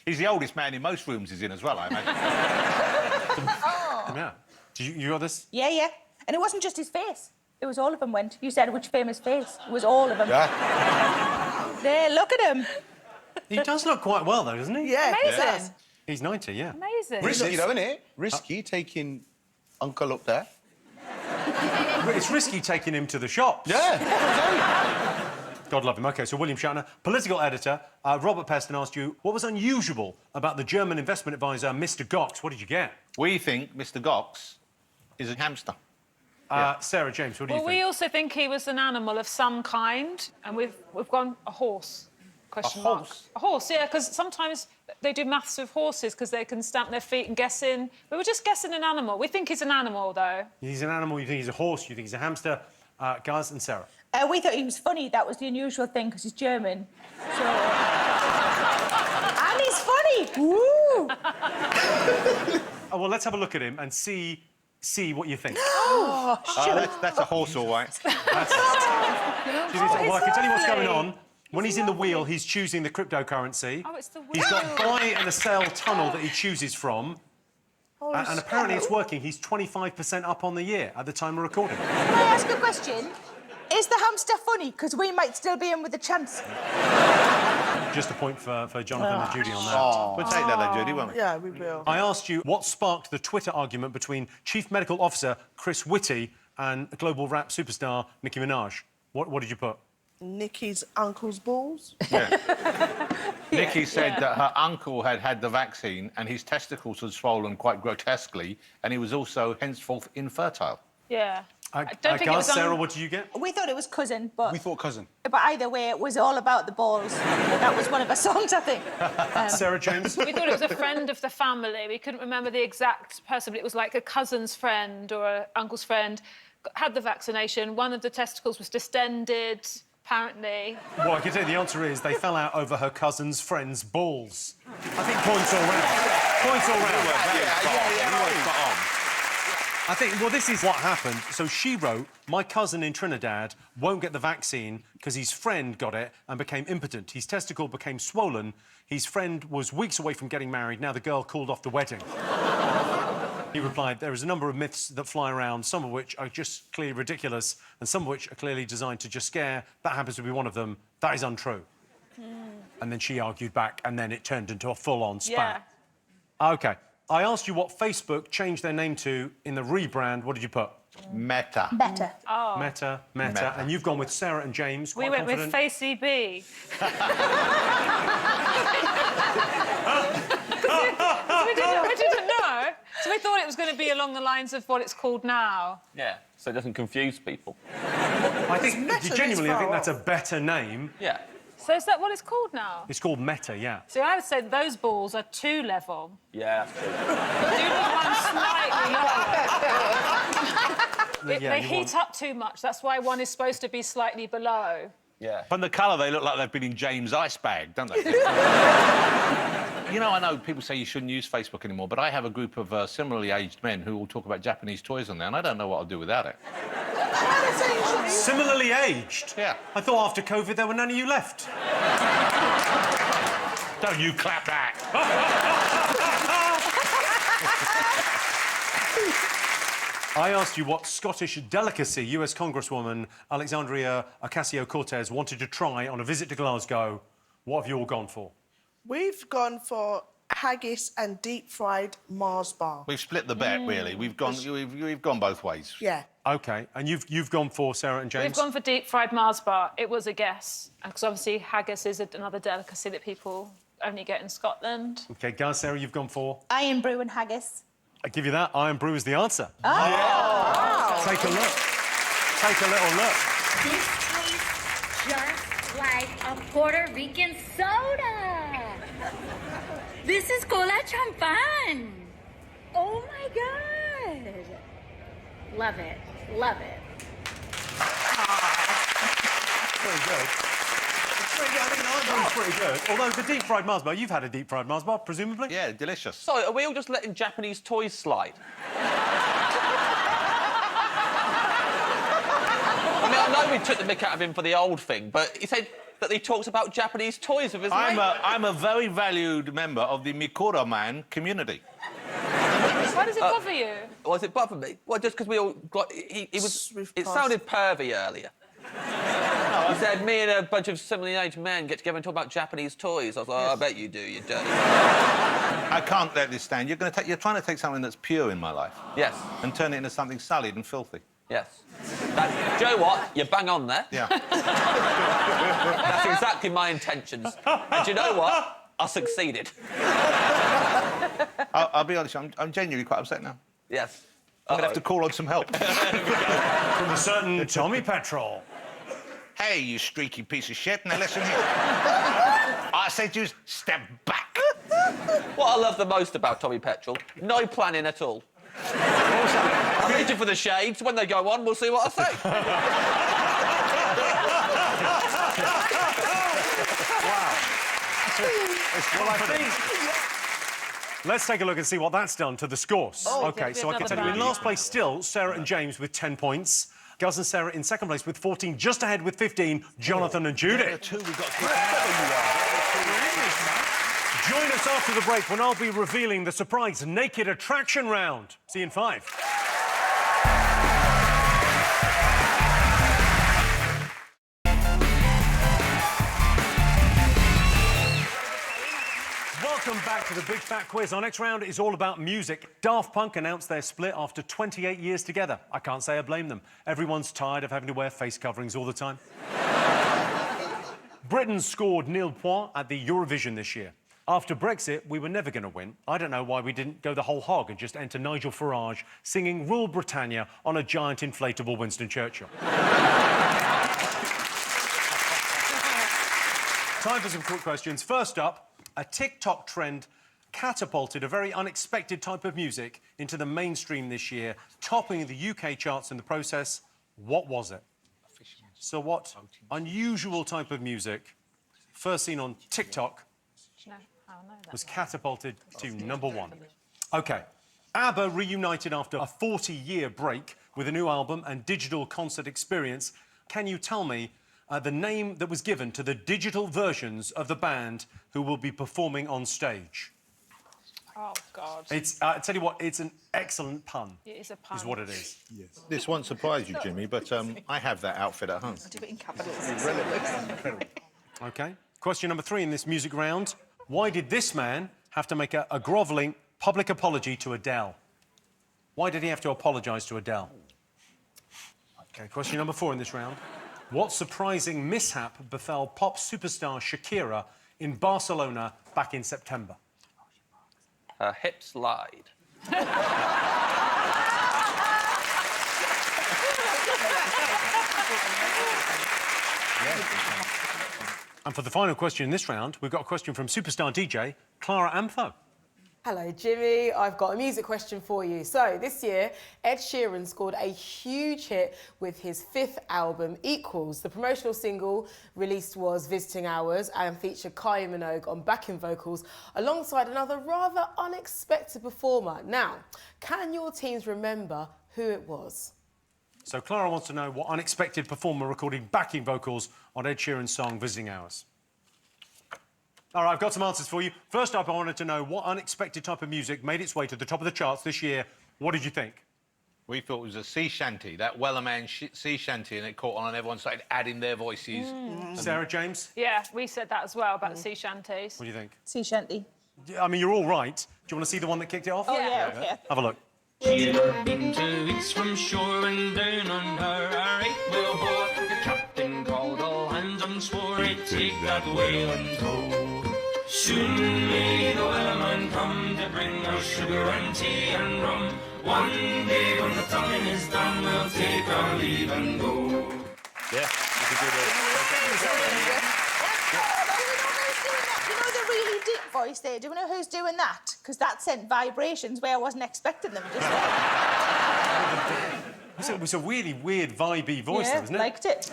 He's the oldest man in most rooms he's in as well, I imagine. Yeah. You got this? Yeah, yeah. And it wasn't just his face. It was all of them went. You said which famous face. It was all of them. Yeah. There, look at him. He does look quite well, though, doesn't he? Yeah. Amazing. He's 90, yeah. Amazing. Risky, though, isn't it? Risky taking Uncle up there. It's risky taking him to the shops. Yeah. God love him. OK, so William Shatner, political editor, Robert Peston asked you, what was unusual about the German investment advisor, Mr. Gox? What did you get? We think Mr. Gox is a hamster. Sarah, James, what do you Well, think? we also think he was an animal of some kind, and we've gone a horse. Question mark. horse? A horse, yeah, because sometimes they do maths with horses because they can stamp their feet and guess in. We were just guessing an animal. We think he's an animal, though. He's an animal, you think he's a horse, you think he's a hamster. Gaz and Sarah. We thought he was funny. That was the unusual thing because he's German. So... and he's funny. Woo! Oh, well, let's have a look at him and see what you think. Oh, That's a horse, all right. Well, I can tell you what's going on. When he's in the wheel, he's choosing the cryptocurrency. Oh, it's the wheel. He's got buy and a sell tunnel that he chooses from. And apparently it's working. He's 25% up on the year at the time of recording. Can I ask a question? Is the hamster funny? Because we might still be in with a chance. Just a point for Jonathan and Judy on that. We'll take that then, Judy, won't we? Yeah, we will. I asked you what sparked the Twitter argument between Chief Medical Officer Chris Whitty and global rap superstar Nicki Minaj. What did you put? Nicki's uncle's balls. Yeah. Nicki said that her uncle had had the vaccine and his testicles had swollen quite grotesquely and he was also henceforth infertile. Yeah. I don't think it was on... Sarah, what did you get? We thought it was cousin, but... We thought cousin. But either way, it was all about the balls. That was one of our songs, I think. Sarah James? We thought it was a friend of the family. We couldn't remember the exact person, but it was like a cousin's friend or an uncle's friend. Had the vaccination. One of the testicles was distended, apparently. Well, I can tell you the answer is they fell out over her cousin's friend's balls. I think points all round. Points all round. I think, well, this is what happened. So she wrote, my cousin in Trinidad won't get the vaccine because his friend got it and became impotent. His testicle became swollen. His friend was weeks away from getting married. Now the girl called off the wedding. He replied, there is a number of myths that fly around, some of which are just clearly ridiculous and some of which are clearly designed to just scare. That happens to be one of them. That is untrue. And then she argued back and then it turned into a full-on spat. Yeah. OK. I asked you what Facebook changed their name to in the rebrand. What did you put? Meta. Better. Oh. Meta. And you've gone with Sarah and James. We went with Facey B. we didn't know. So we thought it was going to be along the lines of what it's called now. Yeah, so it doesn't confuse people. I think, genuinely, I think that's a better name. Yeah. So is that what it's called now? It's called Meta, yeah. So I would say those balls are 2 level. Yeah, that's true. Do one slightly lower. They heat up too much. That's why one is supposed to be slightly below. Yeah. From the colour, they look like they've been in James' ice bag, don't they? You know, I know people say you shouldn't use Facebook anymore, but I have a group of similarly aged men who will talk about Japanese toys on there, and I don't know what I'll do without it. Similarly aged? Yeah. I thought after COVID there were none of you left. Don't you clap back. I asked you what Scottish delicacy US Congresswoman Alexandria Ocasio-Cortez wanted to try on a visit to Glasgow. What have you all gone for? We've gone for haggis and deep-fried Mars bar. We've split the bet, really. We've gone both ways. Yeah. OK, and you've gone for Sarah and James? We've gone for deep-fried Mars bar. It was a guess. Because obviously haggis is another delicacy that people only get in Scotland. OK, guys, Sarah, you've gone for? Iron brew and haggis. I give you that. Iron brew is the answer. Oh! Wow. Take a look. Take a little look. This tastes just like a Puerto Rican soda. This is Cola Champagne. Oh my God. Love it. Love it. Pretty good. It's pretty good. I think Iron brew is pretty good. Although the deep-fried Mars bar, you've had a deep-fried Mars bar, presumably? Yeah, delicious. So, are we all just letting Japanese toys slide? I mean, I know we took the mick out of him for the old thing, but he said that he talks about Japanese toys with his mate. I'm a very valued member of the Mikura Man community. Why does it bother you? Why does it bother me? Well, just because we all got... It sounded pervy earlier. He said, me and a bunch of similarly aged men get together and talk about Japanese toys. I was like, oh, I bet you do, you dirty. I can't let this stand. You're trying to take something that's pure in my life. Yes. And turn it into something sullied and filthy. Yes. Do you know what? You're bang on there. Yeah. That's exactly my intentions. And do you know what? I succeeded. I'll be honest, I'm genuinely quite upset now. Yes. I'm going to have to call on some help. From a certain Tommy Petrol. Hey, you streaky piece of shit. Now listen here. I said you step back. What I love the most about Tommy Petrol, no planning at all. I'm reaching for the shades. When they go on, we'll see what I say. Wow. Well, I think... Let's take a look and see what that's done to the scores. Oh, OK, so I can tell you, in last place still, Sarah and James with 10 points. Guz and Sarah in second place with 14, just ahead with 15, Jonathan and Judith. Yeah, two, we've got two. Join us after the break when I'll be revealing the surprise naked attraction round. See you in 5. Welcome back to the Big Fat Quiz. Our next round is all about music. Daft Punk announced their split after 28 years together. I can't say I blame them. Everyone's tired of having to wear face coverings all the time. Britain scored nil point at the Eurovision this year. After Brexit, we were never going to win. I don't know why we didn't go the whole hog and just enter Nigel Farage singing Rule Britannia on a giant inflatable Winston Churchill. Time for some quick questions. First up, a TikTok trend catapulted a very unexpected type of music into the mainstream this year, topping the UK charts in the process. What was it? So what unusual type of music, first seen on TikTok, was catapulted to #1? OK. ABBA reunited after a 40-year break with a new album and digital concert experience. Can you tell me the name that was given to the digital versions of the band who will be performing on stage? Oh, God. It's, I tell you what, it's an excellent pun. It is a pun. Is what it is. Yes. This won't surprise you, Jimmy, but I have that outfit at home. I do it in capitals. Incredible. OK. Question number 3 in this music round. Why did this man have to make a grovelling public apology to Adele? Why did he have to apologise to Adele? OK. Question number 4 in this round. What surprising mishap befell pop superstar Shakira in Barcelona back in September? Her hip slide. And for the final question in this round, we've got a question from superstar DJ Clara Amtho. Hello, Jimmy. I've got a music question for you. So, this year, Ed Sheeran scored a huge hit with his 5th album, Equals. The promotional single released was Visiting Hours and featured Kylie Minogue on backing vocals alongside another rather unexpected performer. Now, can your teams remember who it was? So Clara wants to know what unexpected performer recorded backing vocals on Ed Sheeran's song Visiting Hours. All right, I've got some answers for you. First up, I wanted to know what unexpected type of music made its way to the top of the charts this year. What did you think? We thought it was a sea shanty, that Wellerman sea shanty, and it caught on and everyone started adding their voices. Sarah, James? Yeah, we said that as well about the sea shanties. What do you think? Sea shanty. I mean, you're all right. Do you want to see the one that kicked it off? Oh, yeah, OK. Have a look. She had been 2 weeks from shore and down on her a right-whale boat. The captain called all hands and swore he'd take that whale in tow. Soon may the Wellerman come to bring us sugar and tea and rum. One day when the tonguing is done, we'll take our leave and go. Yeah, you can do that. You know the really deep voice there? Do you know who's doing that? Because that sent vibrations where I wasn't expecting them. It was a really weird, vibey voice, though, wasn't it? Liked it.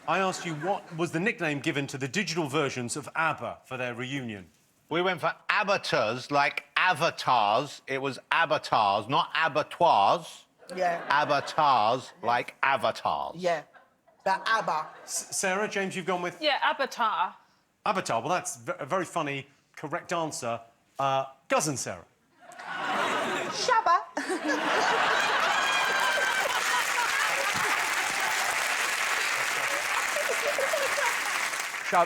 I asked you what was the nickname given to the digital versions of ABBA for their reunion. We went for abattoirs, like avatars. It was abattoirs, not abattoirs. Yeah. Avatars, like avatars. Yeah. That ABBA. Sarah, James, you've gone with? Yeah, Avatar. Avatar. Well, that's a very funny, correct answer. Guz and Sarah. Shabba.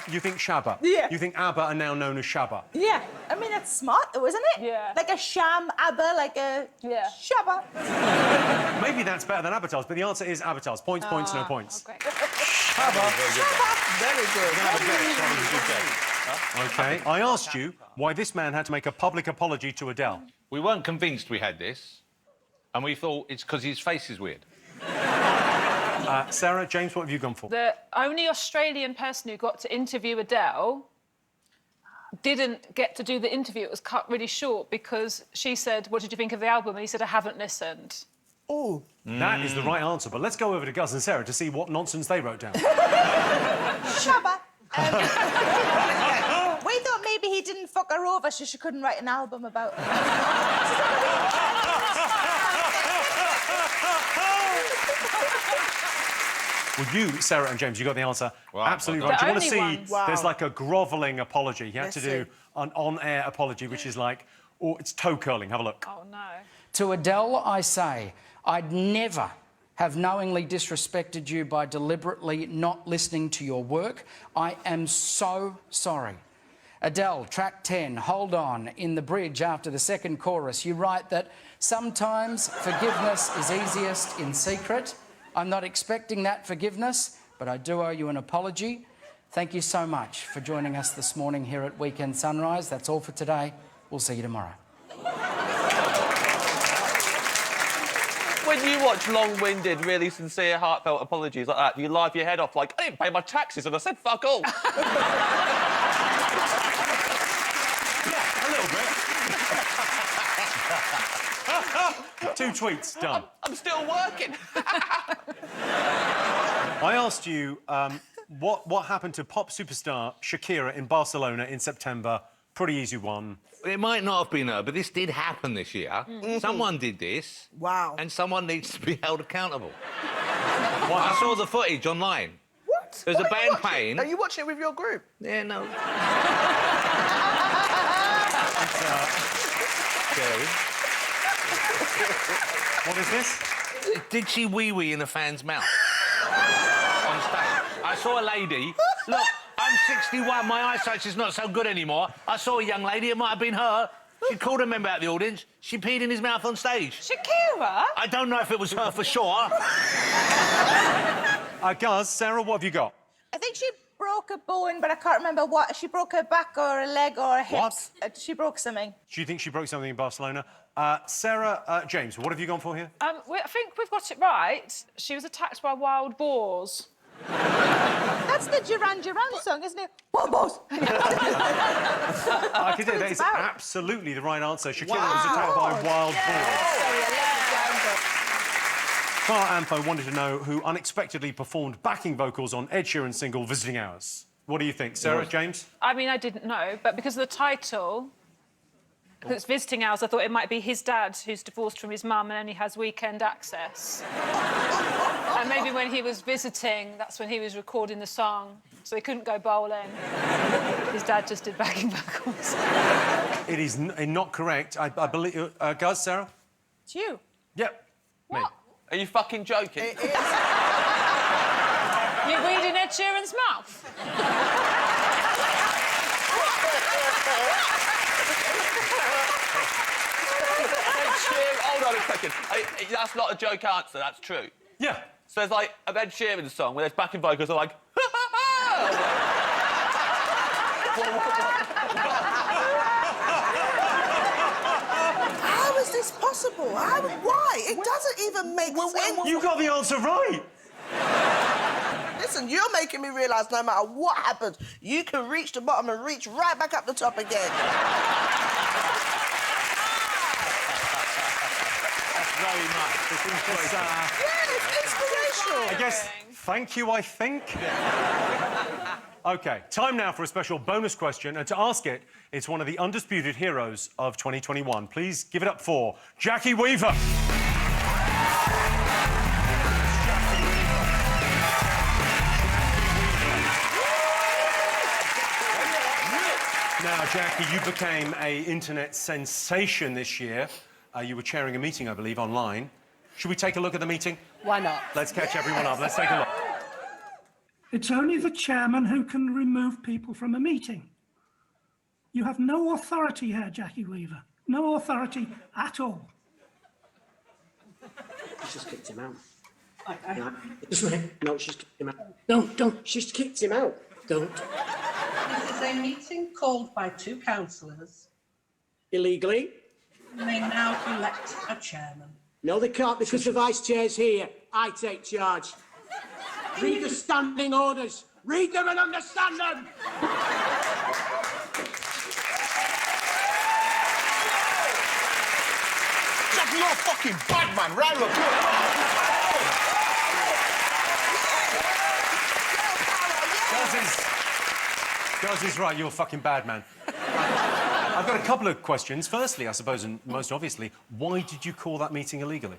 You think Shabba? Yeah. You think ABBA are now known as Shabba? Yeah. I mean, that's smart, though, isn't it? Yeah. Like a sham ABBA, like a Shabba. Maybe that's better than avatars, but the answer is avatars. Points, points, no points. Okay. Shabba. Very good. OK. I asked you why this man had to make a public apology to Adele. We weren't convinced we had this, and we thought it's because his face is weird. Sarah, James, what have you gone for? The only Australian person who got to interview Adele didn't get to do the interview. It was cut really short because she said, "What did you think of the album?" And he said, "I haven't listened." Oh. That is the right answer, but let's go over to Guz and Sarah to see what nonsense they wrote down. Shabba. We thought maybe he didn't fuck her over so she couldn't write an album about it. Well, you, Sarah and James, you got the answer. Wow, Absolutely well right. Do you want The to see? only ones. Wow. There's like a grovelling apology. He had Let's to do see. an on-air apology, which is like, oh, it's toe curling. Have a look. Oh, no. To Adele, I say, I'd never have knowingly disrespected you by deliberately not listening to your work. I am so sorry. Adele, track 10, Hold On, in the bridge after the second chorus, you write that sometimes forgiveness is easiest in secret. I'm not expecting that forgiveness, but I do owe you an apology. Thank you so much for joining us this morning here at Weekend Sunrise. That's all for today. We'll see you tomorrow. When you watch long-winded, really sincere, heartfelt apologies like that, you laugh your head off like, I didn't pay my taxes and I said fuck all. A little bit. 2 tweets, done. I'm still working. I asked you what happened to pop superstar Shakira in Barcelona in September. Pretty easy one. It might not have been her, but this did happen this year. Mm-hmm. Someone did this. Wow. And someone needs to be held accountable. I saw the footage online. What? There's What a are you band watching? playing. Are you watching it with your group? Yeah, no. What is this? Did she wee-wee in a fan's mouth? On stage. I saw a lady. Look, I'm 61, my eyesight's is not so good anymore. I saw a young lady, it might have been her. She called a member out of the audience. She peed in his mouth on stage. Shakira? I don't know if it was her for sure. Guz, Sarah, what have you got? I think she broke a bone, but I can't remember what. She broke her back or a leg or a hip. What? She broke something. Do you think she broke something in Barcelona? Sarah, James, what have you gone for here? I think we've got it right. She was attacked by wild boars. That's the Duran Duran song, isn't it? Wild boars. I can tell you that is absolutely the right answer. Shakira was attacked by wild boars. Clara Ampho wanted to know who unexpectedly performed backing vocals on Ed Sheeran's single Visiting Hours. What do you think, Sarah, James? I mean, I didn't know, but because of the title, because it's Visiting Hours, I thought it might be his dad who's divorced from his mum and only has weekend access. And maybe when he was visiting, that's when he was recording the song, so he couldn't go bowling. His dad just did backing vocals. It is not correct. I believe... Guz, Sarah? It's you. Yep. What? Me. Are you fucking joking? You weed in Ed Sheeran's mouth? Hold on a second. That's not a joke answer, that's true. Yeah. So there's like an Ed Sheeran song where there's backing vocals are like... How is this possible? Why? It doesn't even make sense. You got the answer right. Listen, you're making me realise no matter what happens, you can reach the bottom and reach right back up the top again. Very much. It's inspirational. I guess, thank you, I think. OK, time now for a special bonus question, and to ask it, it's one of the undisputed heroes of 2021. Please give it up for Jackie Weaver. Now, Jackie, you became an internet sensation this year. You were chairing a meeting, I believe, online. Should we take a look at the meeting? Why not? Let's catch everyone up. Let's take a look. It's only the chairman who can remove people from a meeting. You have no authority here, Jackie Weaver. No authority at all. She's just kicked him out. No, she's kicked him out. Don't. She's kicked him out. Don't. This is a meeting called by 2 councillors. Illegally? They now elect a chairman. No, they can't because the vice chair's here. I take charge. Read the standing orders. Read them and understand them. Jackie, you're a fucking bad man, right? Look. Guz is right, you're a fucking bad man. I've got a couple of questions. Firstly, I suppose, and most obviously, why did you call that meeting illegally?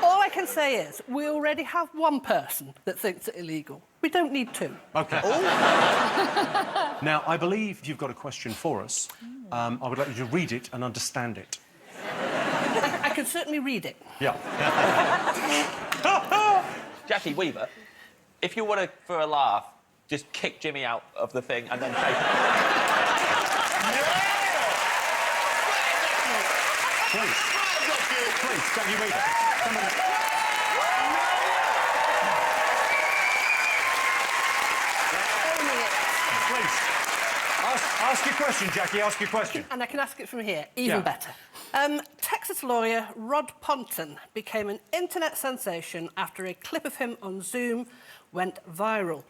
All I can say is we already have one person that thinks it illegal. We don't need 2. OK. Now, I believe you've got a question for us. I would like you to read it and understand it. I can certainly read it. Yeah. Jackie Weaver, if you want to, for a laugh, just kick Jimmy out of the thing and then take... Please, Jackie Weaver. Come on. please. Ask your question, Jackie. Ask your question. And I can ask it from here, even Yeah. better. Texas lawyer Rod Ponton became an internet sensation after a clip of him on Zoom went viral.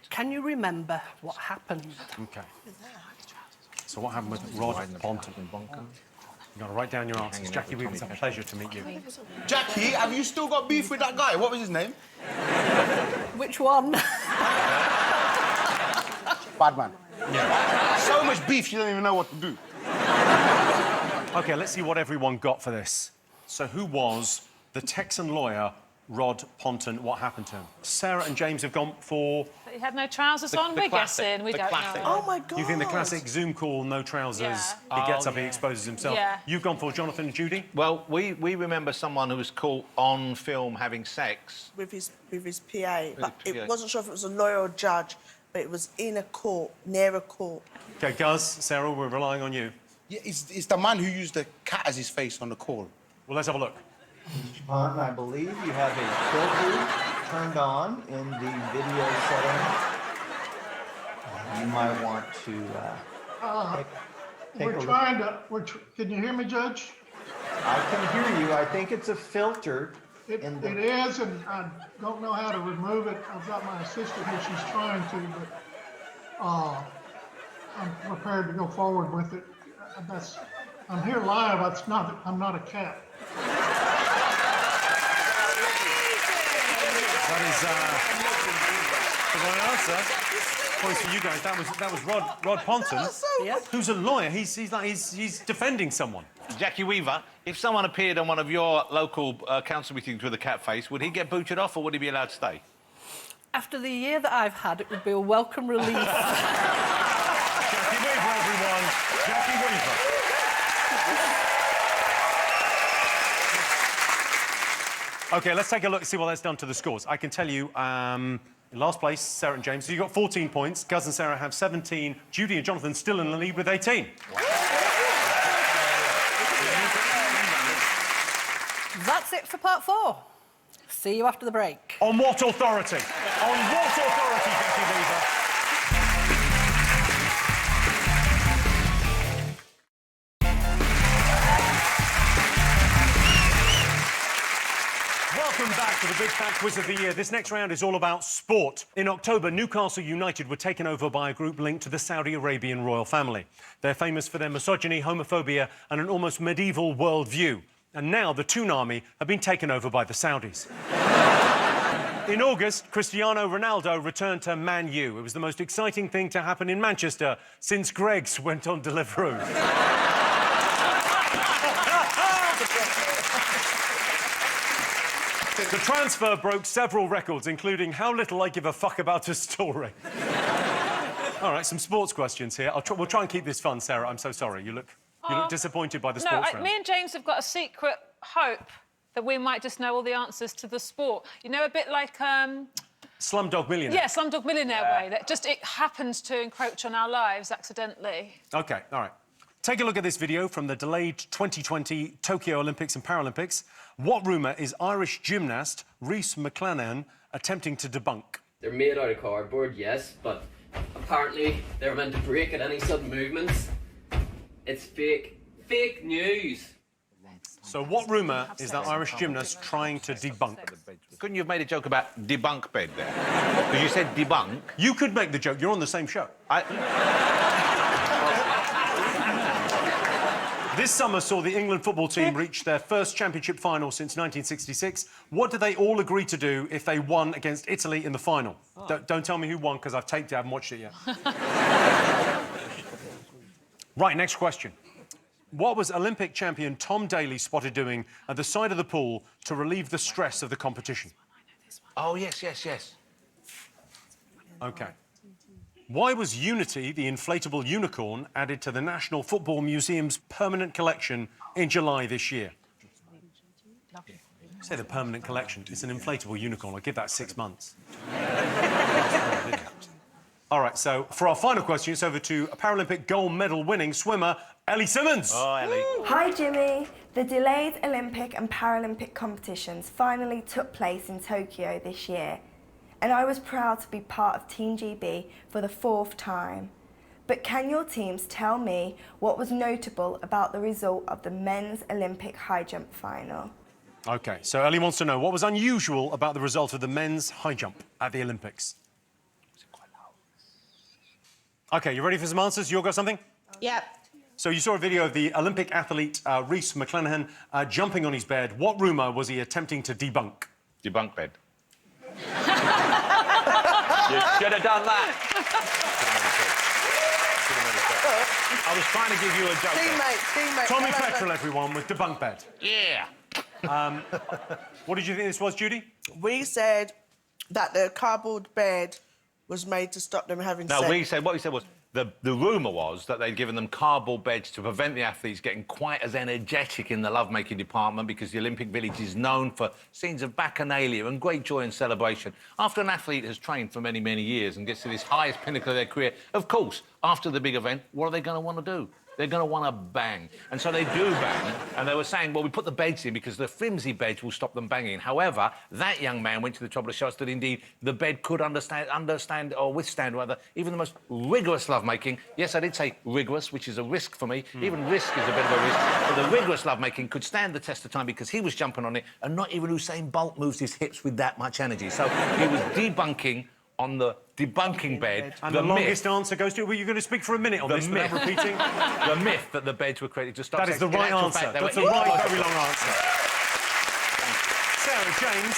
Can you remember what happened? OK. So what happened with Rod Ponton? You've got to write down your answers. Jackie Weaver, it's a pleasure to meet you. Jackie, have you still got beef with that guy? What was his name? Which one? Bad man. Yeah. So much beef, you don't even know what to do. OK, let's see what everyone got for this. So who was the Texan lawyer Rod Ponton? What happened to him? Sarah and James have gone for... But he had no trousers on, we're guessing. We don't know. Oh, my God. You think the classic Zoom call, no trousers, Yeah. he gets up, he exposes himself. Yeah. You've gone for Jonathan and Judy? Well, we remember someone who was caught on film having sex. With his PA, but his PA. it wasn't sure if it was a lawyer or judge, but it was in a court, near a court. OK, Guz, Sarah, we're relying on you. Yeah, it's the man who used the cat as his face on the call. Well, let's have a look. Mr. Ponton, I believe you have a filter turned on in the video setting. You might want to take We're a trying to. Can you hear me, Judge? I can hear you. I think it's a filter. It is, and I don't know how to remove it. I've got my assistant here. She's trying to, but I'm prepared to go forward with it. I'm here live. I'm not a cat. That is the right answer. Points for you guys. That was Rod Ponton, who's a lawyer. He's defending someone. Jackie Weaver, if someone appeared on one of your local council meetings with a cat face, would he get booted off or would he be allowed to stay? After the year that I've had, it would be a welcome relief. Jackie Weaver, everyone. Jackie Weaver. OK, let's take a look and see what that's done to the scores. I can tell you, in last place, Sarah and James. So you've got 14 points. Guz and Sarah have 17. Judy and Jonathan still in the lead with 18. That's it for part 4. See you after the break. On what authority? On what authority, Jackie Weaver? Welcome back to the Big Fat Quiz of the Year. This next round is all about sport. In October, Newcastle United were taken over by a group linked to the Saudi Arabian royal family. They're famous for their misogyny, homophobia and an almost medieval worldview. And now the Toonami have been taken over by the Saudis. In August, Cristiano Ronaldo returned to Man U. It was the most exciting thing to happen in Manchester since Greggs went on Deliveroo. The transfer broke several records, including how little I give a fuck about a story. All right, some sports questions here. We'll try and keep this fun, Sarah. I'm so sorry. You look disappointed by the sports round. Me and James have got a secret hope that we might just know all the answers to the sport. You know, a bit like... Slumdog Millionaire. Yeah, Slumdog Millionaire way. That just, it happens to encroach on our lives accidentally. OK, all right. Take a look at this video from the delayed 2020 Tokyo Olympics and Paralympics. What rumour is Irish gymnast Rhys McClenaghan attempting to debunk? They're made out of cardboard, yes, but apparently they're meant to break at any sudden movements. It's fake. Fake news. So what rumour is that Irish gymnast trying to debunk? Couldn't you have made a joke about debunk bed there? Because you said debunk. You could make the joke. You're on the same show. This summer saw the England football team reach their first championship final since 1966. What did they all agree to do if they won against Italy in the final? Don't tell me who won, because I've taped it, I haven't watched it yet. Right, next question. What was Olympic champion Tom Daley spotted doing at the side of the pool to relieve the stress of the competition? Oh, yes, yes, yes. OK. Why was Unity, the inflatable unicorn, added to the National Football Museum's permanent collection in July this year? Say the permanent collection. It's an inflatable unicorn. I'll give that 6 months. All right, so for our final question, it's over to a Paralympic gold medal winning swimmer, Ellie Simmonds. Oh, Ellie. Hi, Jimmy. The delayed Olympic and Paralympic competitions finally took place in Tokyo this year. and I was proud to be part of Team GB for the 4th time. But can your teams tell me what was notable about the result of the men's Olympic high jump final? OK, so Ellie wants to know what was unusual about the result of the men's high jump at the Olympics. OK, you ready for some answers? You all got something? Yep. So you saw a video of the Olympic athlete Rhys McClenaghan jumping on his bed. What rumour was he attempting to debunk? Debunk bed. You should have done that. I was trying to give you a joke. Teammate. Tommy Petrel, everyone, with debunk bed. Yeah. What did you think this was, Judy? We said that the cardboard bed was made to stop them having sex. No, what we said was the rumour was that they'd given them cardboard beds to prevent the athletes getting quite as energetic in the lovemaking department because the Olympic Village is known for scenes of bacchanalia and great joy and celebration. After an athlete has trained for many, many years and gets to this highest pinnacle of their career, of course, after the big event, what are they going to want to do? They're going to want to bang. And so they do bang. And they were saying, well, we put the beds in because the flimsy beds will stop them banging. However, that young man went to the trouble to show us that, indeed, the bed could understand or withstand, rather, even the most rigorous lovemaking. Yes, I did say rigorous, which is a risk for me. Even risk is a bit of a risk. But the rigorous lovemaking could stand the test of time because he was jumping on it, and not even Usain Bolt moves his hips with that much energy. So he was debunking on the debunking bed. And the longest answer goes to... Were you going to speak for a minute on this without repeating? The myth that the beds were created to stop That is sex. the right answer. That's the right, very long answer. Sarah, James,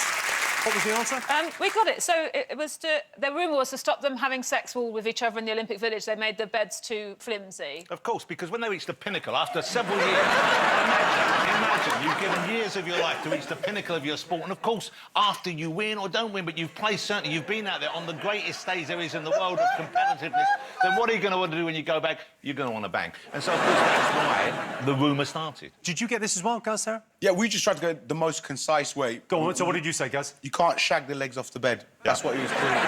what was the answer? We got it. So it was the rumour was to stop them having sex all with each other in the Olympic Village. They made the beds too flimsy. Of course, because when they reach the pinnacle, after several years... Imagine, you've given years of your life to reach the pinnacle of your sport, and of course, after you win or don't win, but you've played, certainly you've been out there on the greatest stage there is in the world of competitiveness, then what are you going to want to do when you go back? You're going to want to bang. And so, of course, that's why the rumour started. Did you get this as well, Gaz, Sarah? Yeah, we just tried to go the most concise way. Go on, so what did you say, Gaz? You can't shag the legs off the bed. That's what he was proving.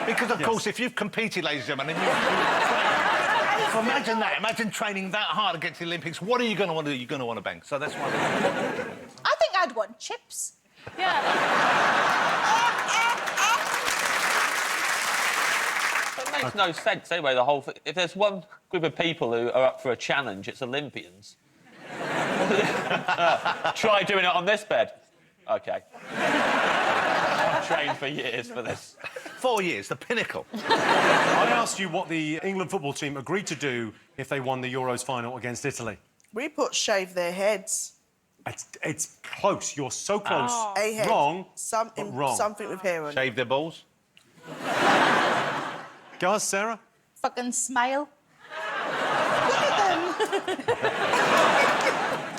Because, of course, if you've competed, ladies and gentlemen, and so imagine that. Imagine training that hard to get to the Olympics. What are you going to want to do? You're going to want to bang. So that's why... I think I'd want chips. Yeah. It makes no sense, anyway, the whole thing. If there's one group of people who are up for a challenge, it's Olympians. Try doing it on this bed. OK. I've trained for years for this. 4 years, the pinnacle. I asked you what the England football team agreed to do if they won the Euros final against Italy. We put shave their heads. It's close. You're so close. Oh. A head. Wrong. Wrong. Something with hair on it. Shave their balls? Gaz, Sarah? Fucking smile.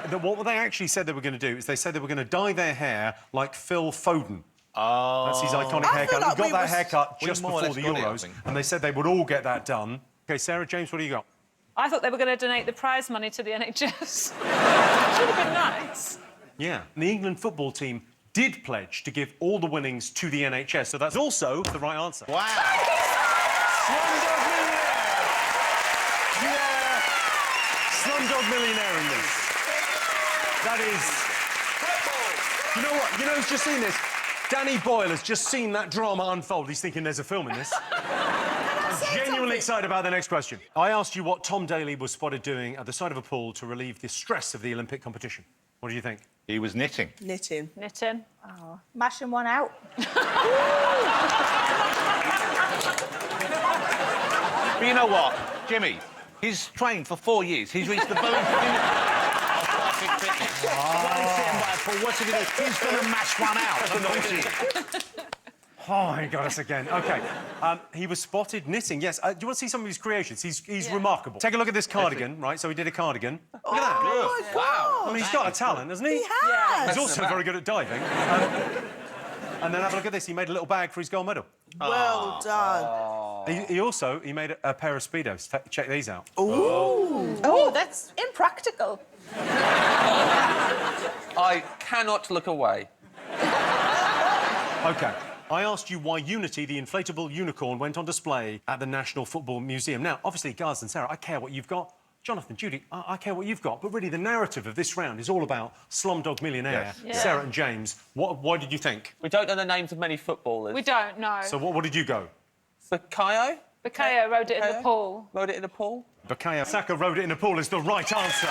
What they actually said they were going to do is they said they were going to dye their hair like Phil Foden. Oh. That's his iconic haircut. like He got we that was- haircut we just more or before less the got it, I Euros, think. and they said they would all get that done. OK, Sarah, James, what do you got? I thought they were going to donate the prize money to the NHS. Should have been nice. Yeah, and the England football team did pledge to give all the winnings to the NHS, so that's also the right answer. Wow. Slumdog Millionaire! Yeah! Slumdog Millionaire in this. That is... You know what? You know who's just seen this? Danny Boyle has just seen that drama unfold. He's thinking there's a film in this. I'm genuinely excited about the next question. I asked you what Tom Daley was spotted doing at the side of a pool to relieve the stress of the Olympic competition. What do you think? He was knitting. Knitting. Knitting. Oh, mashing one out. But you know what, Jimmy? He's trained for 4 years. He's reached the very pinnacle of perfect fitness. While sitting by a pool, what's he going to do? He's going to mash one out. Oh, he got us again. OK. He was spotted knitting, yes. Do you want to see some of his creations? He's remarkable. Take a look at this cardigan, right? So he did a cardigan. Look at that. Oh, my God. I mean, he's got a talent, hasn't he? He has. He's also very good at diving. And then have a look at this. He made a little bag for his gold medal. Well done. He made a pair of Speedos. Check these out. Ooh. Oh, that's impractical. I cannot look away. OK. I asked you why Unity, the inflatable unicorn, went on display at the National Football Museum. Now, obviously, Gaz and Sarah, I care what you've got. Jonathan, Judy, I care what you've got, but really the narrative of this round is all about Slumdog Millionaire, Yes. Yeah. Sarah and James. Why did you think? We don't know the names of many footballers. We don't know. So what did you go? Bukayo? Bukayo rode it in the pool. Rode it in the pool? Bukayo Saka rode it in a pool is the right answer.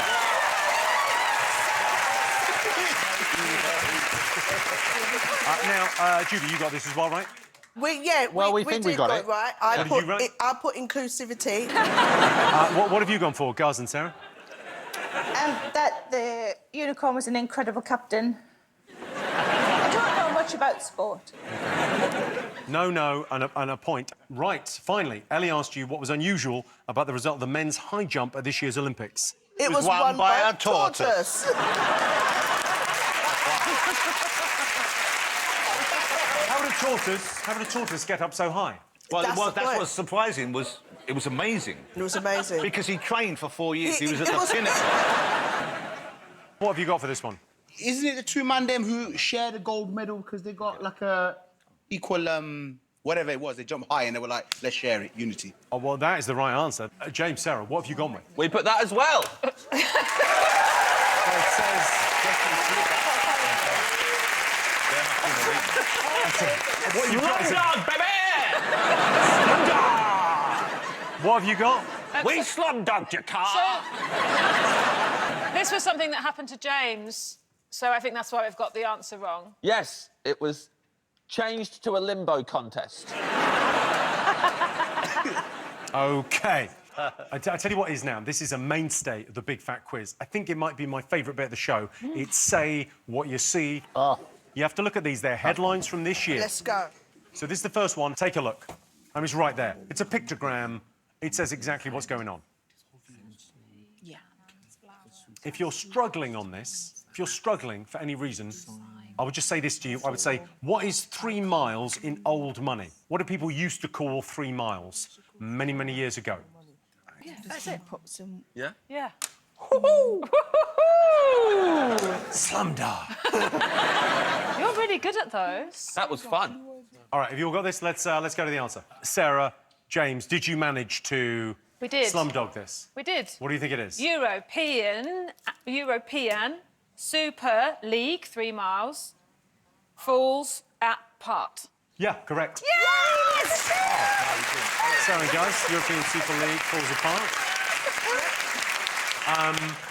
Now, Judy, you got this as well, right? We think we did got go it. right. What did you write? I put inclusivity. What have you gone for, Gaz and Sarah? That the unicorn was an incredible captain. I don't know much about sport. No, and a point. Right, finally, Ellie asked you what was unusual about the result of the men's high jump at this year's Olympics. It was won by a tortoise. How would a tortoise get up so high? Well, That's the that's point. what's surprising was it was amazing. It was amazing. Because he trained for 4 years. He was at it the was- pinnacle. What have you got for this one? Isn't it the two man them who share the gold medal because they got like a equal whatever it was? They jumped high and they were like, let's share it, unity. Oh, well, that is the right answer. James, Sarah, what have you gone with? We put that as well. What you got is Slumdog, baby! What have you got? We slumdogged your car. This was something that happened to James, so I think that's why we've got the answer wrong. Yes, it was changed to a limbo contest. OK. I tell you what is now. This is a mainstay of the Big Fat Quiz. I think it might be my favourite bit of the show. It's Say What You See. You have to look at these. They're headlines from this year. Let's go. So this is the first one. Take a look. And it's right there. It's a pictogram. It says exactly what's going on. If you're struggling on this, if you're struggling for any reason, I would just say this to you. I would say, what is 3 miles in old money? What do people used to call 3 miles many, many years ago? Yeah, that's it. Put some... Yeah? Yeah. Slumdog. You're really good at those. That was fun. All right, have you all got this? Let's go to the answer. Sarah, James, did you manage to We did. slumdog this? We did. What do you think it is? European Super League, 3 miles, falls at part. Yeah, correct. Yes! Sorry, guys. European Super League falls apart.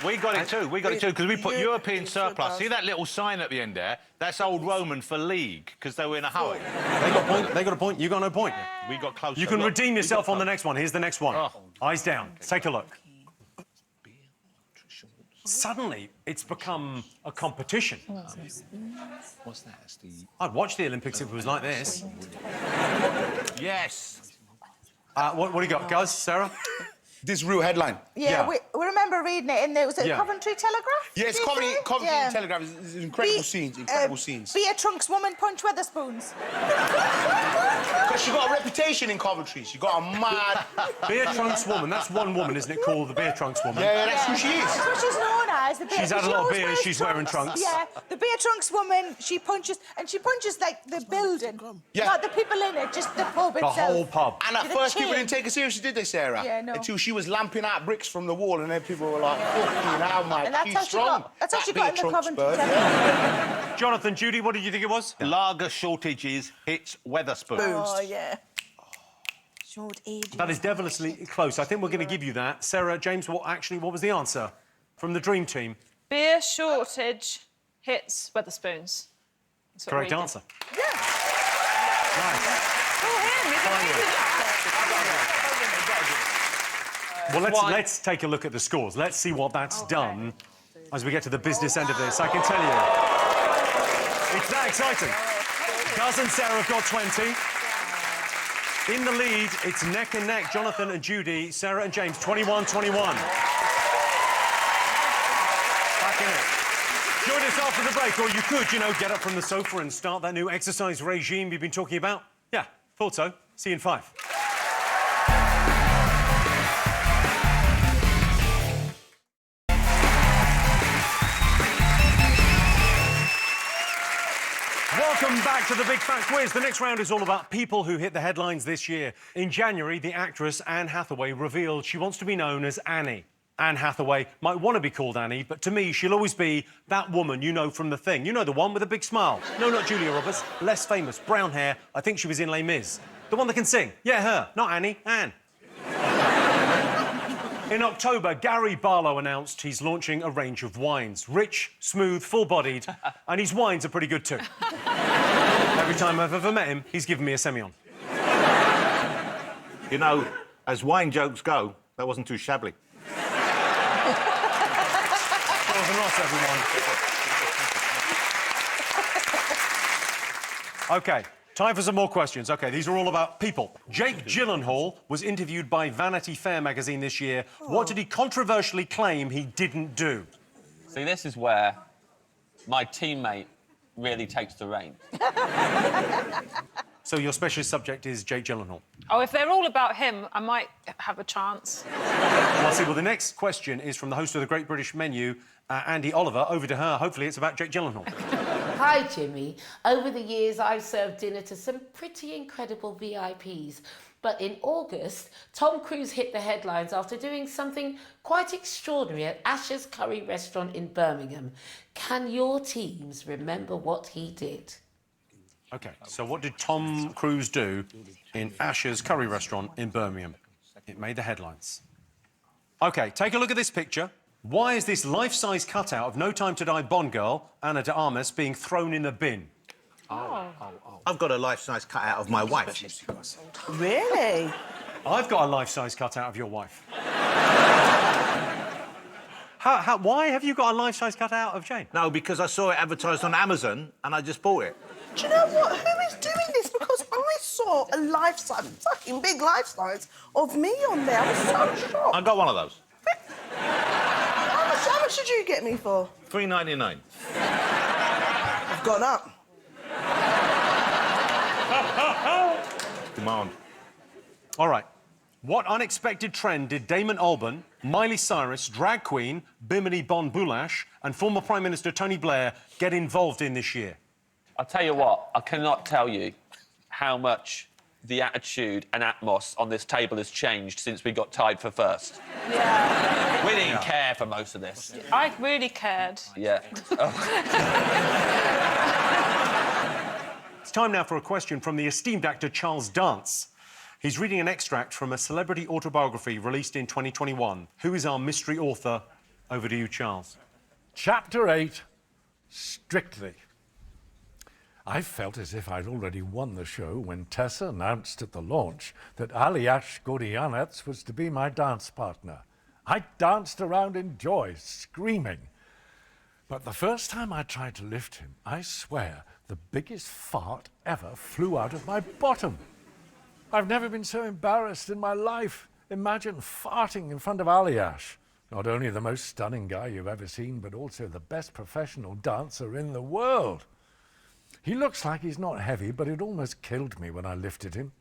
We got it too. We got it too because we put European surplus. See that little sign at the end there? That's Old Roman for league because they were in a hurry. They got a point. They got a point. You got no point. We got closer. You can Look, redeem we yourself got on the close. next one. Here's the next one. Oh. Eyes down. Take a look. Suddenly, it's become a competition. What's that? It's the... I'd watch the Olympics if it was like this. Yes. What do you got, guys? Sarah? This real headline. Yeah, we remember reading it in the... Was it Yeah. Coventry Telegraph? Yeah, it's Did you Coventry say? Yeah. Telegraph. It's incredible scenes, incredible scenes. Be a trunks woman, punch Weatherspoons. Because she got a reputation in Coventry. She got a mad... Beer Trunks Woman. That's one woman, isn't it, called the Beer Trunks Woman? Yeah, that's who she is. That's what she's known as. The beer, She's had a she lot of always beer, wears she's wearing trunks. Yeah, the Beer Trunks Woman, she punches like the building. Yeah. Not the people in it, just the pub The itself. whole pub. And at The first, people chain. didn't take her seriously, did they, Sarah? Yeah, no. Until she was lamping out bricks from the wall, and then people were like, fucking hell, mate, And that's she's how she strong. got. That's how she That got in Beer the Trunks Coventry bird. Telegraph. Jonathan, Judy, what did you think it was? Lager shortages hits Weatherspoons. Oh yeah. Short age. That is devilishly close. I think we're going to give you that. Sarah, James, what was the answer from the Dream Team? Beer shortage hits Weatherspoons. That's what Correct we did. answer. Well, let's take a look at the scores. Let's see what that's done as we get to the business end of this. I can tell you, it's that exciting. Gaz and Sarah have got 20. In the lead, it's neck and neck. Jonathan and Judy, Sarah and James, 21-21. Back in it. Join us after the break, or you could, get up from the sofa and start that new exercise regime you've been talking about. Yeah, thought so. See you in 5. Welcome back to the Big Fat Quiz. The next round is all about people who hit the headlines this year. In January, the actress Anne Hathaway revealed she wants to be known as Annie. Anne Hathaway might want to be called Annie, but to me, she'll always be that woman you know from The Thing. You know, the one with a big smile. No, not Julia Roberts. Less famous, brown hair. I think she was in Les Mis. The one that can sing. Yeah, her. Not Annie, Anne. In October, Gary Barlow announced he's launching a range of wines. Rich, smooth, full-bodied, and his wines are pretty good too. Every time I've ever met him, he's given me a Semillon. You know, as wine jokes go, that wasn't too shabby. Jonathan Ross, everyone. OK, time for some more questions. OK, these are all about people. Jake Gyllenhaal was interviewed by Vanity Fair magazine this year. What did he controversially claim he didn't do? See, this is where my teammate really takes the reins. So your specialist subject is Jake Gyllenhaal? Oh, if they're all about him, I might have a chance. Well, see, well, the next question is from the host of the Great British Menu, Andy Oliver. Over to her. Hopefully it's about Jake Gyllenhaal. Hi, Jimmy. Over the years, I've served dinner to some pretty incredible VIPs. But in August, Tom Cruise hit the headlines after doing something quite extraordinary at Asher's Curry Restaurant in Birmingham. Can your teams remember what he did? OK, so what did Tom Cruise do in Asher's Curry Restaurant in Birmingham? It made the headlines. OK, take a look at this picture. Why is this life-size cutout of No Time to Die Bond girl, Ana de Armas, being thrown in a bin? I've got a life-size cutout of my wife. Really? I've got a life-size cutout of your wife. Why have you got a life-size cutout of Jane? No, because I saw it advertised on Amazon and I just bought it. Do you know what? Who is doing this? Because I saw a life-size, fucking big life-size of me on there. I was so shocked. I got one of those. How much did you get me for? $3.99. I've gone up. Demand. All right. What unexpected trend did Damon Albarn, Miley Cyrus, drag queen Bimini Bon Boulash, and former Prime Minister Tony Blair get involved in this year? I'll tell you what, I cannot tell you how much the attitude and atmos on this table has changed since we got tied for first. Yeah. We didn't care for most of this. I really cared. Yeah. It's time now for a question from the esteemed actor Charles Dance. He's reading an extract from a celebrity autobiography released in 2021. Who is our mystery author? Over to you, Charles. Chapter 8, Strictly. I felt as if I'd already won the show when Tessa announced at the launch that Aliash Godianets was to be my dance partner. I danced around in joy, screaming. But the first time I tried to lift him, I swear the biggest fart ever flew out of my bottom. I've never been so embarrassed in my life. Imagine farting in front of Aliash. Not only the most stunning guy you've ever seen, but also the best professional dancer in the world. He looks like he's not heavy, but it almost killed me when I lifted him.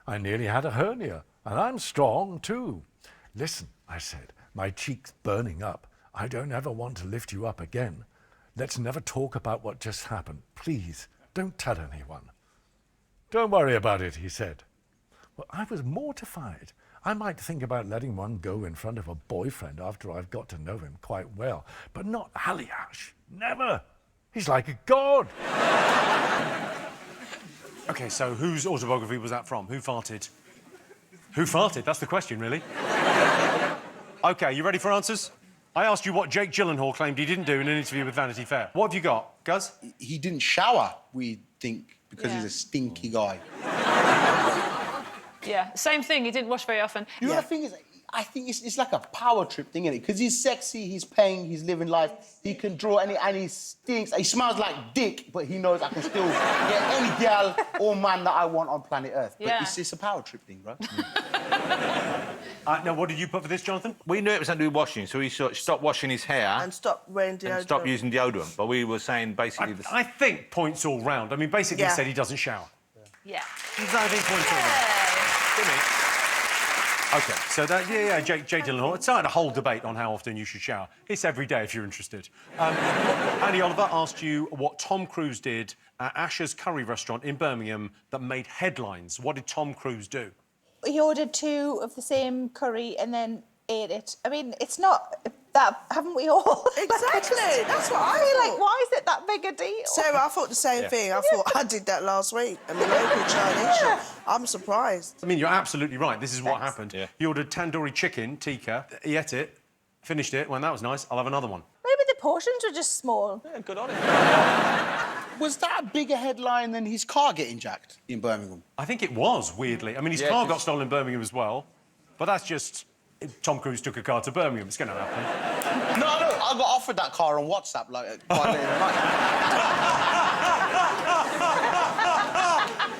I nearly had a hernia, and I'm strong too. Listen, I said, my cheek's burning up. I don't ever want to lift you up again. Let's never talk about what just happened. Please, don't tell anyone. Don't worry about it, he said. Well, I was mortified. I might think about letting one go in front of a boyfriend after I've got to know him quite well, but not Aliash. Never. He's like a god. OK, so whose autobiography was that from? Who farted? Who farted? That's the question, really. OK, you ready for answers? I asked you what Jake Gyllenhaal claimed he didn't do in an interview with Vanity Fair. What have you got, Guz? He didn't shower, we think, because he's a stinky guy. Yeah, same thing. He didn't wash very often. You know, the thing is, I think it's like a power trip thing, isn't it? Because he's sexy, he's paying, he's living life, he can draw and he stinks. He smells like dick, but he knows I can still get any girl or man that I want on planet Earth. But it's a power trip thing, right? Now, what did you put for this, Jonathan? We knew it was something to do with washing, so he stopped washing his hair. And stop wearing deodorant. And stopped using deodorant. But we were saying basically... I think points all round. I mean, basically he said he doesn't shower. Yeah. I think points all round. OK, so that, Jake Gyllenhaal. It started a whole debate on how often you should shower. It's every day if you're interested. Andy Oliver asked you what Tom Cruise did at Asher's Curry Restaurant in Birmingham that made headlines. What did Tom Cruise do? He ordered 2 of the same curry and then ate it. I mean, it's not that, haven't we all? Exactly, that's what I feel thought. like, why is it that big a deal? Sarah, I thought the same thing. I thought I did that last week in the local Chinese shop. I'm surprised. I mean, you're absolutely right. This is what happened. He ordered tandoori chicken, tikka. He ate it, finished it. Well, that was nice. I'll have another one. Maybe the portions were just small. Yeah, good on him. Was that a bigger headline than his car getting jacked in Birmingham? I think it was, weirdly. I mean, his car got stolen in Birmingham as well, but that's just... Tom Cruise took a car to Birmingham. It's going to happen. No, I got offered that car on WhatsApp, like, quite late in the night.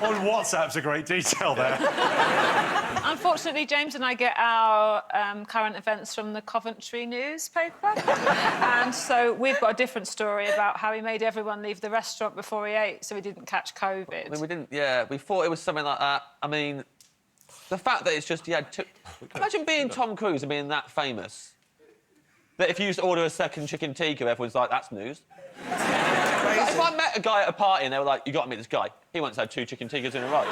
On WhatsApp's a great detail there. Unfortunately, James and I get our current events from the Coventry newspaper. And so we've got a different story about how he made everyone leave the restaurant before he ate so he didn't catch COVID. I mean, we didn't... Yeah, we thought it was something like that. I mean, the fact that it's just he had two... Imagine being Tom Cruise and being that famous. That if you used to order a second chicken tikka, everyone's like, that's news. Like, if I met a guy at a party and they were like, you got to meet this guy, he once had 2 chicken tikkas in a row.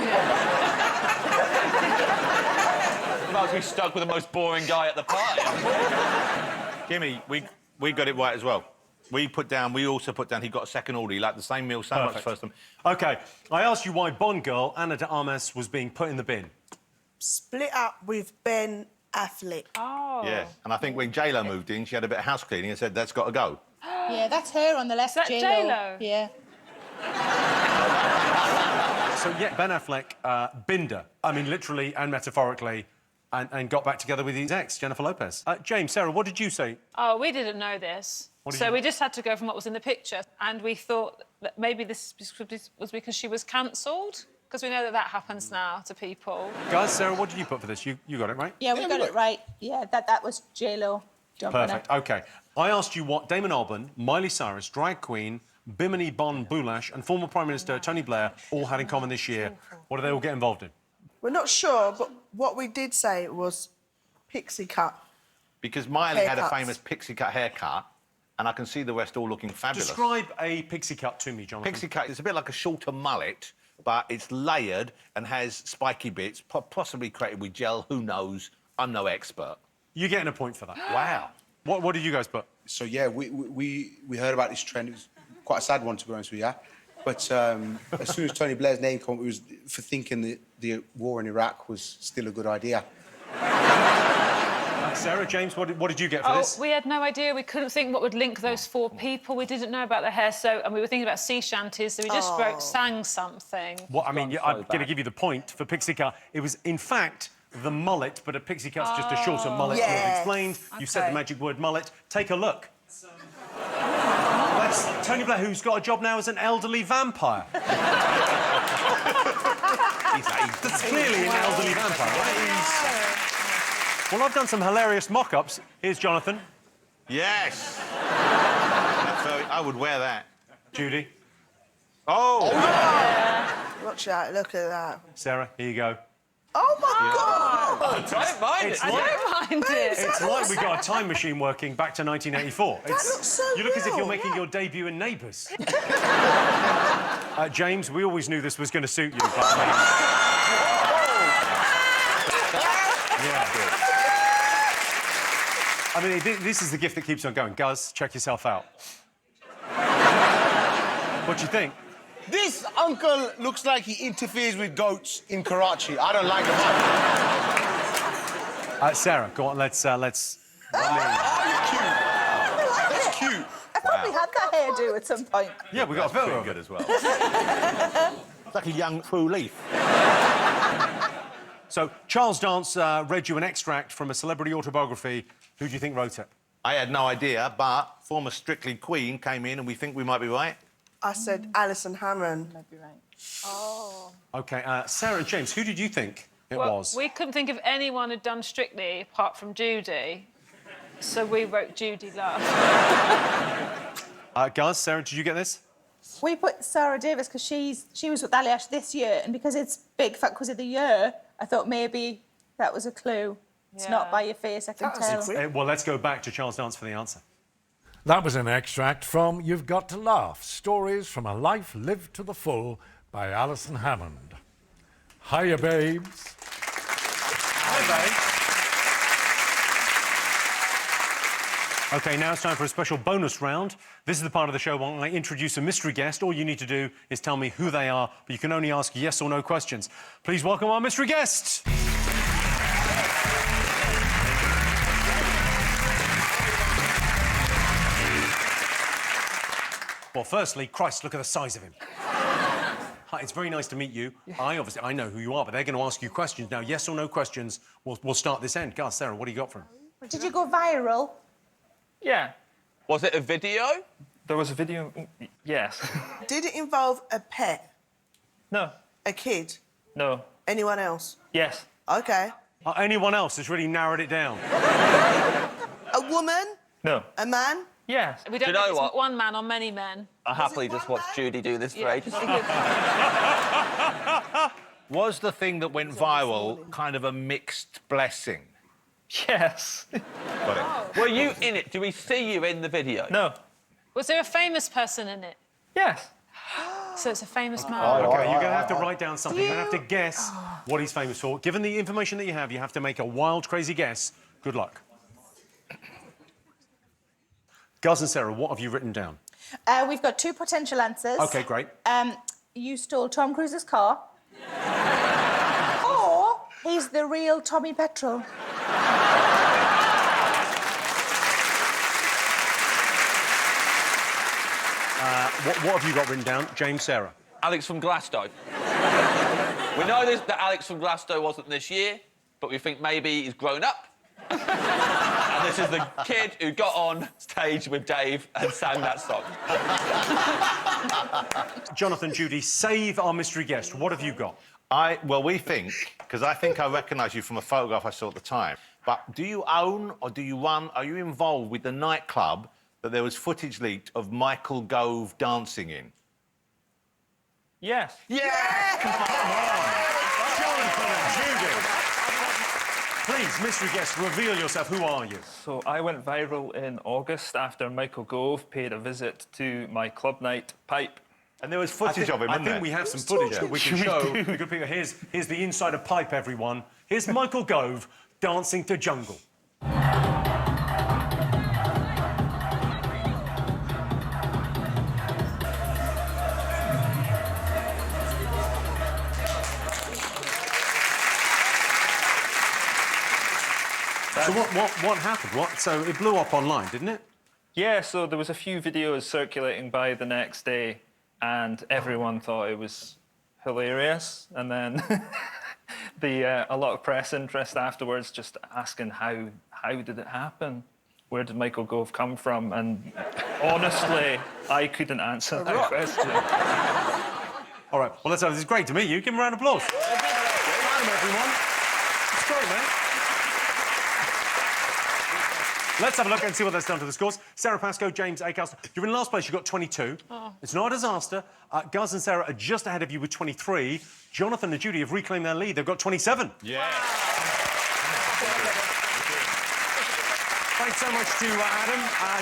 I'm about to be stuck with the most boring guy at the party. Jimmy, we got it right as well. We also put down he got a second order. He liked the same meal so much first time. OK, I asked you why Bond girl Ana de Armas was being put in the bin. Split up with Ben Affleck. Oh. Yeah, and I think when J-Lo moved in, she had a bit of house cleaning and said, that's got to go. Yeah, that's her on the left, Is that J-Lo? Yeah. So, yeah, Ben Affleck binned her. I mean, literally and metaphorically, and got back together with his ex, Jennifer Lopez. James, Sarah, what did you say? Oh, we didn't know this. So we just had to go from what was in the picture. And we thought that maybe this was because she was cancelled. Because we know that that happens now to people. Guys, Sarah, what did you put for this? You got it right? Yeah, we got it right. Yeah, that was J-Lo. Perfect, OK. I asked you what Damon Albarn, Miley Cyrus, drag queen, Bimini Bon Boulash and former Prime Minister Tony Blair all had in common this year. What did they all get involved in? We're not sure, but what we did say was pixie cut. Because Miley had a Haircuts. famous pixie cut haircut, and I can see the rest all looking fabulous. Describe a pixie cut to me, Jonathan. Pixie cut is a bit like a shorter mullet, but it's layered and has spiky bits, possibly created with gel. Who knows? I'm no expert. You're getting a point for that. Wow. What did you guys put? So, yeah, we heard about this trend. It was quite a sad one, to be honest with you. But as soon as Tony Blair's name came, it was for thinking that the war in Iraq was still a good idea. Sarah, James, what did you get for this? We had no idea. We couldn't think what would link those 4 people. We didn't know about the hair, and we were thinking about sea shanties, so we just sang something. Well, I mean, yeah, I'm going to give you the point for pixie cut. It was, in fact, the mullet, but a pixie cut's just a shorter mullet. Yes. You've explained. You said the magic word mullet. Take a look. That's Tony Blair, who's got a job now as an elderly vampire. That's clearly an elderly vampire, right? Well, I've done some hilarious mock-ups. Here's Jonathan. Yes. I would wear that. Judy. Oh! Watch out, look at that. Sarah, here you go. Oh, my God! I don't mind it. I don't mind it. It's like we got a time machine working back to 1984. That looks so You look as if real, you're making your debut in Neighbours. James, we always knew this was going to suit you, but... Yeah. I mean, this is the gift that keeps on going. Guz, check yourself out. What do you think? This uncle looks like he interferes with goats in Karachi. I don't like him. Sarah, go on, let's... That's cute. I probably had that hairdo at some point. Yeah, we got a photo of good it. as well. It's like a young Prue Leaf. So, Charles Dance read you an extract from a celebrity autobiography. Who do you think wrote it? I had no idea, but former Strictly Queen came in and we think we might be right. I said Alison Hammond. Might be right. Oh. OK, Sarah and James, who did you think it was? We couldn't think of anyone who'd done Strictly apart from Judy, so we wrote Judy Love. Guz, Sarah, did you get this? We put Sarah Davis because she was with Aliash this year, and because it's Big Fat Quiz of the Year, I thought maybe that was a clue. It's not by your face, I can tell. Well, let's go back to Charles Dance for the answer. That was an extract from You've Got to Laugh, Stories from a Life Lived to the Full by Alison Hammond. Hiya, babes. Hi, OK, now it's time for a special bonus round. This is the part of the show when I introduce a mystery guest. All you need to do is tell me who they are, but you can only ask yes or no questions. Please welcome our mystery guest. Well, firstly, Christ, look at the size of him. Hi, it's very nice to meet you. I know who you are, but they're going to ask you questions. Now, yes or no questions, we'll start this end. Garth, Sarah, what do you got for him? Did you go viral? Yeah. Was it a video? There was a video, yes. Did it involve a pet? No. A kid? No. Anyone else? Yes. OK. Anyone else has really narrowed it down. A woman? No. A man? Yes. We don't Do you know know if it's what? one man or many men. I happily just watched Judy do this for ages. Was the thing that went viral kind of a mixed blessing? Yes. Got it. Were you in it? Do we see you in the video? No. Was there a famous person in it? Yes. So it's a famous man. OK, you're going to have to write down something. You're going to have to guess what he's famous for. Given the information that you have to make a wild, crazy guess. Good luck. Guz and Sarah, what have you written down? We've got 2 potential answers. OK, great. You stole Tom Cruise's car. Or he's the real Tommy Petrol. What have you got written down? James, Sarah? Alex from Glasto. We know that Alex from Glasto wasn't this year, but we think maybe he's grown up. And this is the kid who got on stage with Dave and sang that song. Jonathan, Judy, save our mystery guest. What have you got? Well, we think, because I think I recognise you from a photograph I saw at the time, but do you own or do you run, are you involved with the nightclub that there was footage leaked of Michael Gove dancing in? Yes. Jonathan and Judy. Please, mystery guest, reveal yourself. Who are you? So I went viral in August after Michael Gove paid a visit to my club night Pipe. And there was footage of him, I wasn't think there? we have some footage that we can show. The good people. Here's the inside of Pipe, everyone. Here's Michael Gove dancing to Jungle. So what happened? So it blew up online, didn't it? Yeah, so there was a few videos circulating by the next day and everyone thought it was hilarious. And then a lot of press interest afterwards just asking how did it happen? Where did Michael Gove come from? And honestly, I couldn't answer that question. All right, well, this is great to meet you. Give him a round of applause. Welcome, everyone. It's great, man. Let's have a look and see what that's done to the scores. Sarah Pascoe, James Acaster. You're in last place. You got 22. Oh. It's not a disaster. Guz and Sarah are just ahead of you with 23. Jonathan and Judy have reclaimed their lead. They've got 27. Yeah. Thanks so much to Adam.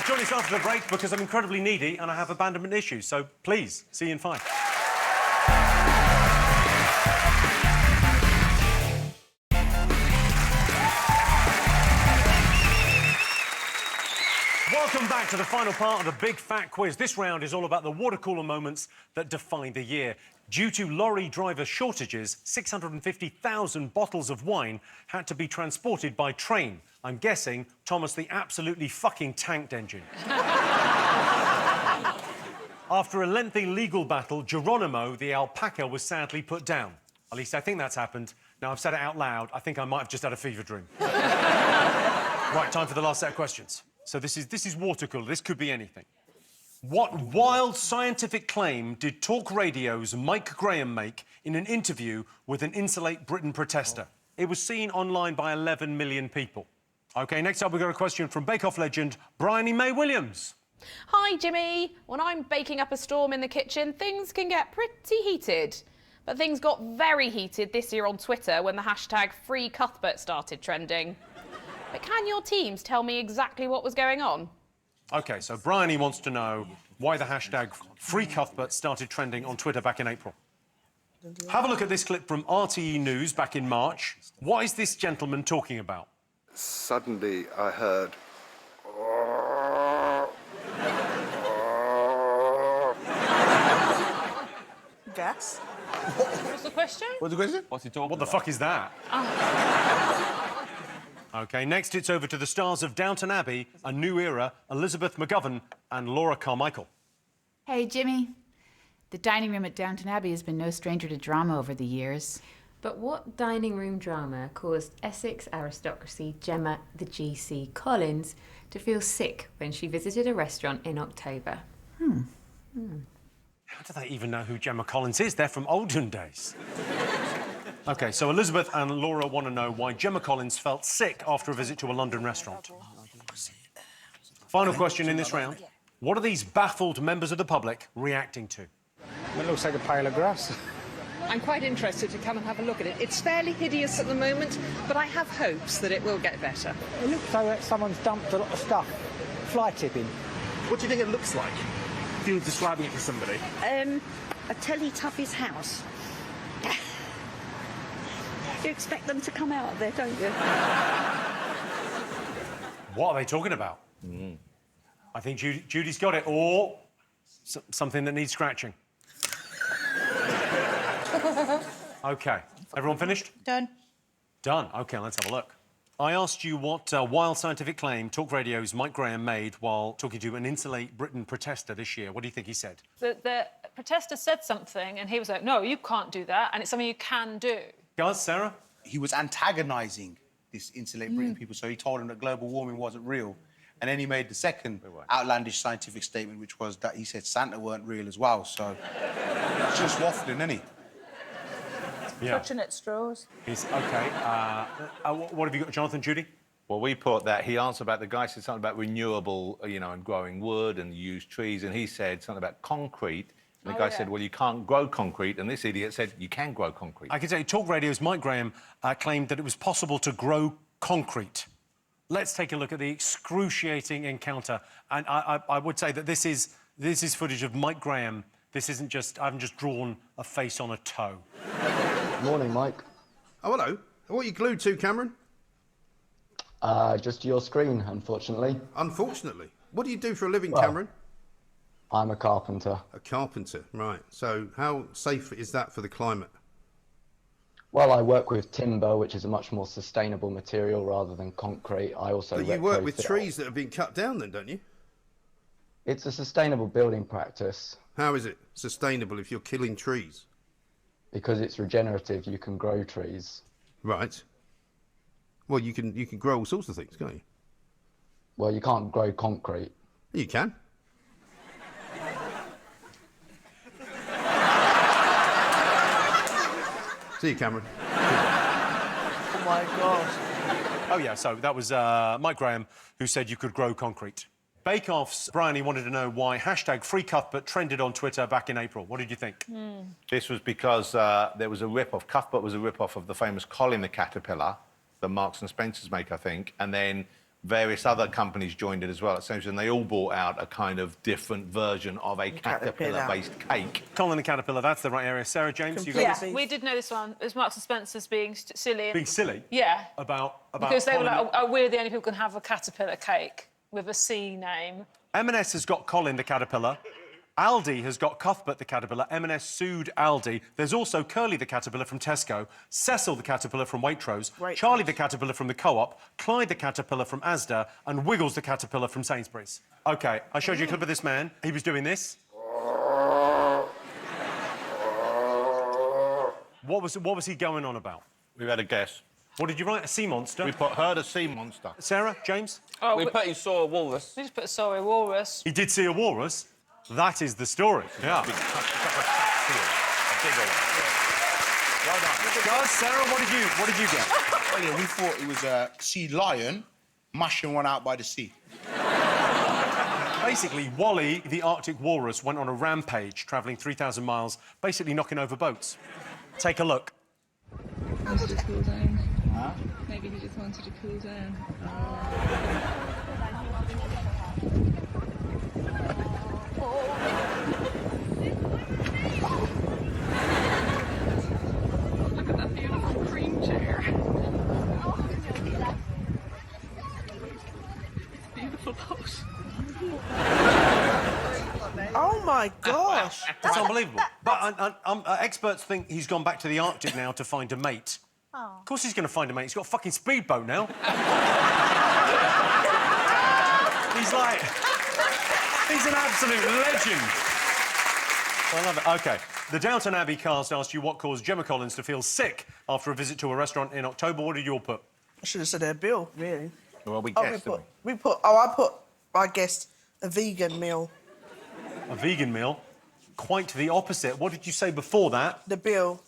Join us after the break because I'm incredibly needy and I have abandonment issues. So please, see you in 5. Welcome back to the final part of the Big Fat Quiz. This round is all about the water cooler moments that defined the year. Due to lorry driver shortages, 650,000 bottles of wine had to be transported by train. I'm guessing Thomas the absolutely fucking tanked engine. After a lengthy legal battle, Geronimo the alpaca was sadly put down. At least I think that's happened. Now I've said it out loud. I think I might have just had a fever dream. Right, time for the last set of questions. So this is water cooler. This could be anything. What wild scientific claim did Talk Radio's Mike Graham make in an interview with an Insulate Britain protester? It was seen online by 11 million people. OK, next up we've got a question from Bake Off legend Bryony May Williams. Hi, Jimmy. When I'm baking up a storm in the kitchen, things can get pretty heated. But things got very heated this year on Twitter when the hashtag #FreeCuthbert started trending. But can your teams tell me exactly what was going on? OK, so Bryony wants to know why the hashtag #FreeCuthbert started trending on Twitter back in April. Have a look at this clip from RTE News back in March. What is this gentleman talking about? Suddenly I heard... Guess. What's the question? What's the question? What's he talking What the fuck is that? OK, next it's over to the stars of Downton Abbey, A New Era, Elizabeth McGovern and Laura Carmichael. Hey, Jimmy. The dining room at Downton Abbey has been no stranger to drama over the years. But what dining room drama caused Essex aristocracy Gemma the GC Collins to feel sick when she visited a restaurant in October? How do they even know who Gemma Collins is? They're from olden days. OK, so Elizabeth and Laura want to know why Gemma Collins felt sick after a visit to a London restaurant. Final question in this round. What are these baffled members of the public reacting to? It looks like a pile of grass. I'm quite interested to come and have a look at it. It's fairly hideous at the moment, but I have hopes that it will get better. It looks like someone's dumped a lot of stuff. Fly tipping. What do you think it looks like? If you were describing it to somebody. A Teletubbies house. You expect them to come out of there, don't you? What are they talking about? I think Judy's got it, or something that needs scratching. OK, everyone finished? Done. Done. OK, let's have a look. I asked you what wild scientific claim Talk Radio's Mike Graham made while talking to an Insulate Britain protester this year. What do you think he said? The protester said something, and he was like, no, you can't do that, and it's something you can do. Guys, Sarah? He was antagonising this Insulate Britain people, so he told them that global warming wasn't real. And then he made the second outlandish scientific statement, which was that he said Santa weren't real as well, so... It's just waffling, isn't he? Yeah. Clutching at straws. He's, OK. What have you got, Jonathan, Judy? Well, we put that he answered about the guy said something about renewable, and growing wood and use trees, and he said something about concrete. And the guy said, well, you can't grow concrete, and this idiot said you can grow concrete. I can tell you, Talk Radio's Mike Graham claimed that it was possible to grow concrete. Let's take a look at the excruciating encounter. And I would say that this is footage of Mike Graham. This isn't just... I haven't just drawn a face on a toe. Morning, Mike. Oh, hello. What are you glued to, Cameron? Just your screen, unfortunately. Unfortunately? What do you do for a living, Well, Cameron? I'm a carpenter. A carpenter, right. So how safe is that for the climate? Well, I work with timber, which is a much more sustainable material rather than concrete. I also But you work with retrofit- trees that have been cut down then, don't you? It's a sustainable building practice. How is it sustainable if you're killing trees? Because it's regenerative, you can grow trees. Right. Well, you can grow all sorts of things, can't you? Well, you can't grow concrete. You can. See you, Cameron. Oh, my God. Oh, yeah, so that was Mike Graham who said you could grow concrete. Bake Off's Bryony wanted to know why #FreeCuthbert trended on Twitter back in April. What did you think? This was because there was a rip-off. Cuthbert was a rip-off of the famous Colin the Caterpillar that Marks and Spencer's make, I think, and then various other companies joined it as well. It seems, and they all brought out a kind of different version of a caterpillar-based cake. Colin the Caterpillar, that's the right area. Sarah James, you got Yeah, this? we did know this one. It was Marks and Spencer's being silly. Being silly? Yeah. About Because they were Colin- like, oh, we're the only people who can have a caterpillar cake with a C name. M&S has got Colin the Caterpillar. Aldi has got Cuthbert the Caterpillar. M&S sued Aldi. There's also Curly the Caterpillar from Tesco, Cecil the Caterpillar from Waitrose, Charlie the Caterpillar from the Co-op, Clyde the Caterpillar from Asda, and Wiggles the Caterpillar from Sainsbury's. OK, I showed you a clip of this man. He was doing this. What was he going on about? We've had a guess. What did you write? A sea monster? We put heard a sea monster. Sarah, James? Oh, we put he saw a walrus. We just put sorry walrus. He did see a walrus. That is the story. Yeah. Guys, Sarah, what did you get? Well, yeah, we thought it was a sea lion mashing one out by the sea. Basically, Wally, the Arctic walrus, went on a rampage, travelling 3,000 miles, basically knocking over boats. Take a look. Wanted to cool down. Maybe he just wanted to cool down. Look at that beautiful cream chair. Beautiful boat. Oh my gosh. That's unbelievable. But experts think he's gone back to the Arctic now to find a mate. Oh. Of course he's going to find a mate. He's got a fucking speedboat now. He's like... He's an absolute legend. I love it. OK, the Downton Abbey cast asked you what caused Gemma Collins to feel sick after a visit to a restaurant in October. What did you all put? I should have said their bill, really. Well, we Oh, guessed, didn't I guessed a vegan meal. A vegan meal? Quite the opposite. What did you say before that? The bill.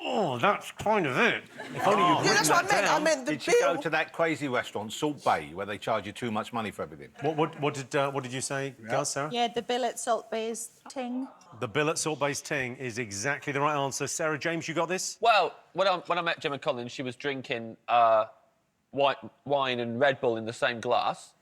Oh, that's kind of it. If only you'd Yeah, written that's what I that meant. I down. meant the Did she bill. go to that crazy restaurant, Salt Bay, where they charge you too much money for everything? What did you say, Gaz, Sarah? Yeah, the bill at Salt Bay's ting. The bill at Salt Bay's Ting is exactly the right answer. Sarah James, you got this? Well, when I met Gemma Collins, she was drinking wine and Red Bull in the same glass.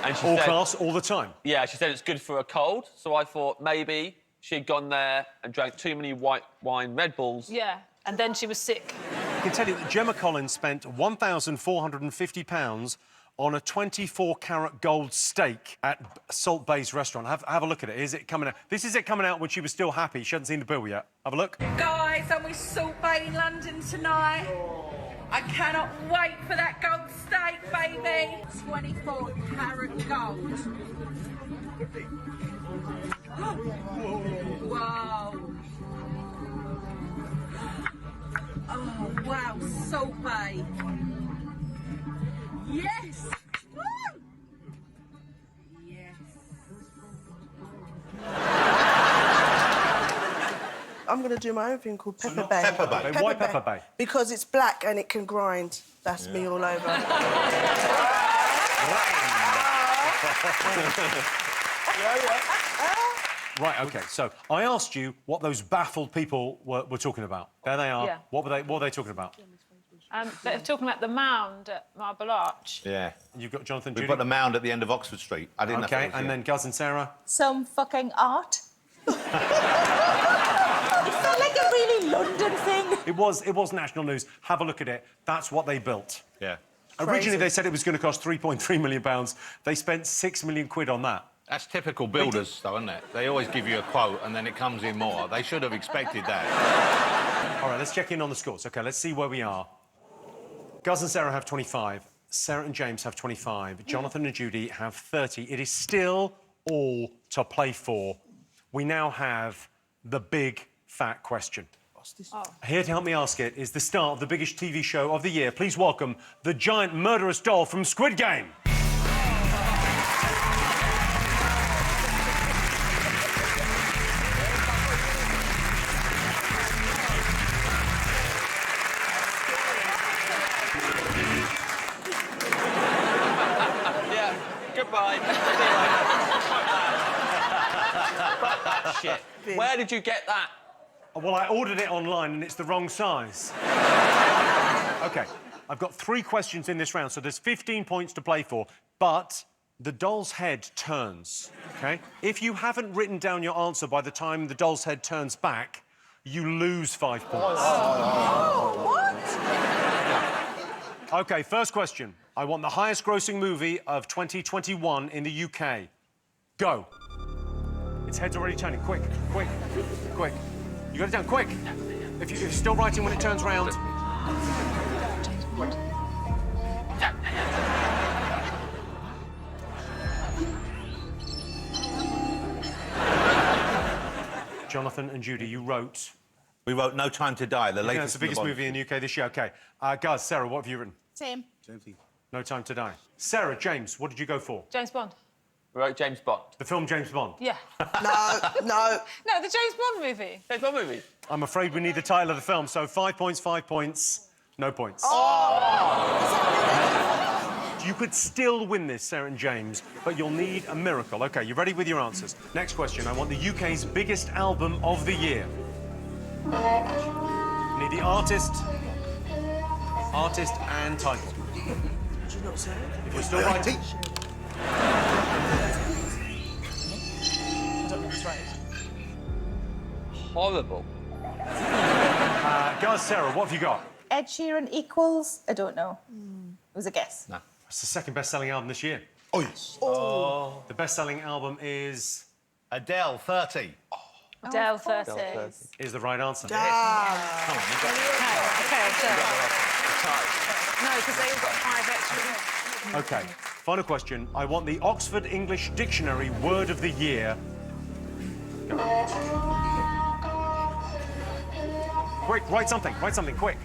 And she All said, class, all the time? Yeah, she said it's good for a cold, so I thought maybe she'd gone there and drank too many white wine Red Bulls. Yeah, and then she was sick. I can tell you that Gemma Collins spent £1,450 on a 24-carat gold steak at Salt Bay's restaurant. Have a look at it. Is it coming out? This is it coming out when she was still happy. She hadn't seen the bill yet. Have a look. Guys, I'm with Salt Bay in London tonight. I cannot wait for that gold steak, baby. 24-carat gold. Wow. Oh, wow, Salt Bay. Yes! Woo! Yes. I'm going to do my own thing called Pepper Bay. Pepper Bay. Why Pepper Bay? Because it's black and it can grind. That's me all over. Right, OK, so I asked you what those baffled people were talking about. There they are. Yeah. What were they talking about? They're talking about the mound at Marble Arch. Yeah. You've got Jonathan We Judy? put the mound at the end of Oxford Street. I didn't know if it OK, was and you. then Guz and Sarah? Some fucking art. It's not like a really London thing. It was national news. Have a look at it. That's what they built. Yeah. Originally, they said it was going to cost £3.3 million. They spent £6 million on that. That's typical builders, though, isn't it? They always give you a quote and then it comes in more. They should have expected that. All right, let's check in on the scores. OK, let's see where we are. Guz and Sarah have 25. Sarah and James have 25. Jonathan and Judy have 30. It is still all to play for. We now have the big, fat question. Here to help me ask it is the star of the biggest TV show of the year. Please welcome the giant murderous doll from Squid Game. Yeah, goodbye. Fuck that shit. Where did you get that? Well, I ordered it online and it's the wrong size. OK, I've got 3 questions in this round, so there's 15 points to play for, but the doll's head turns, OK? If you haven't written down your answer by the time the doll's head turns back, you lose 5 points. OK, first question. I want the highest-grossing movie of 2021 in the UK. Go. Its head's already turning. Quick, quick, quick. You got it down, quick. If you're still writing when it turns round. Jonathan and Judy, you wrote... We wrote No Time to Die, the That's latest the biggest movie in the UK this year. OK. Guz, Sarah, what have you written? Same. No Time to Die. Sarah, James, what did you go for? James Bond. We wrote James Bond. The film James Bond? Yeah. No. No, the James Bond movie. James Bond movie. I'm afraid we need the title of the film, so 5 points, 5 points, no points. You could still win this, Sarah and James, but you'll need a miracle. OK, you ready with your answers? Next question. I want the UK's biggest album of the year. Need the artist and title. Did you not say it? If you're still writing... I don't know what's right. Horrible. Guys, Sarah, what have you got? Ed Sheeran equals? I don't know. It was a guess. No. It's the second best-selling album this year. Oh, yes. Oh. The best-selling album is Adele, 30. Adele 30. Is the right answer. Come on, you got Okay, so... No, because they all got 5 extra. Okay, final question. I want the Oxford English Dictionary word of the year. Go. Quick, write something, quick.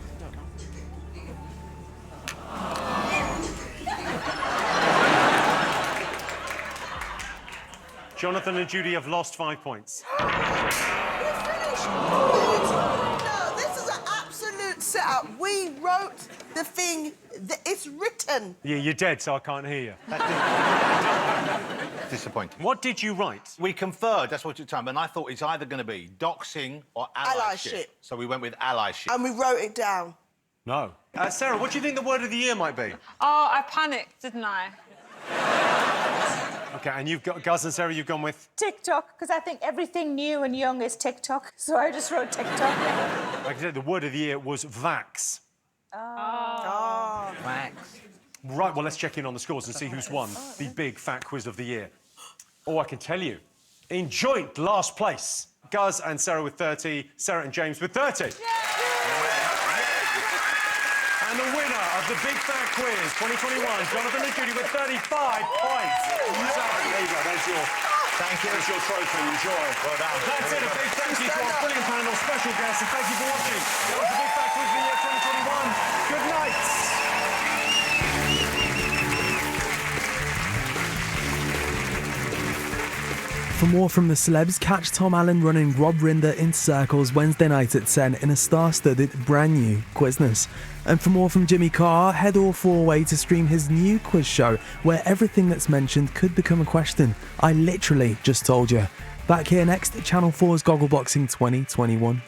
Jonathan and Judy have lost 5 points. No, this is an absolute setup. We wrote the thing. It's written. Yeah, you're dead, so I can't hear you. Disappointing. What did you write? We conferred, that's what you're talking about, and I thought it's either going to be doxing or allyship. Allyship. So we went with allyship. And we wrote it down. No. Sarah, what do you think the word of the year might be? Oh, I panicked, didn't I? Okay, and you've got, Guz and Sarah, you've gone with? TikTok, because I think everything new and young is TikTok, so I just wrote TikTok. Like I said, the word of the year was vax. Oh. Vax. Right, well, let's check in on the scores and see who's won the big fat quiz of the year. Oh, I can tell you, in joint last place, Guz and Sarah with 30, Sarah and James with 30. And the winner of the Big Fat Quiz 2021, Jonathan and Judy with 35 points. Sarah, there you go, there's your... Thank you. There's your trophy, enjoy. Well done. That's it, a big thank you to our brilliant panel, special guests, and thank you for watching. That was the Big Fat Quiz of the year 2021. Good night. For more from the celebs, catch Tom Allen running Rob Rinder in circles Wednesday night at 10 in a star-studded brand new Quizness. And for more from Jimmy Carr, head all 4 way to stream his new quiz show where everything that's mentioned could become a question. I literally just told you. Back here next, Channel 4's Goggleboxing 2021.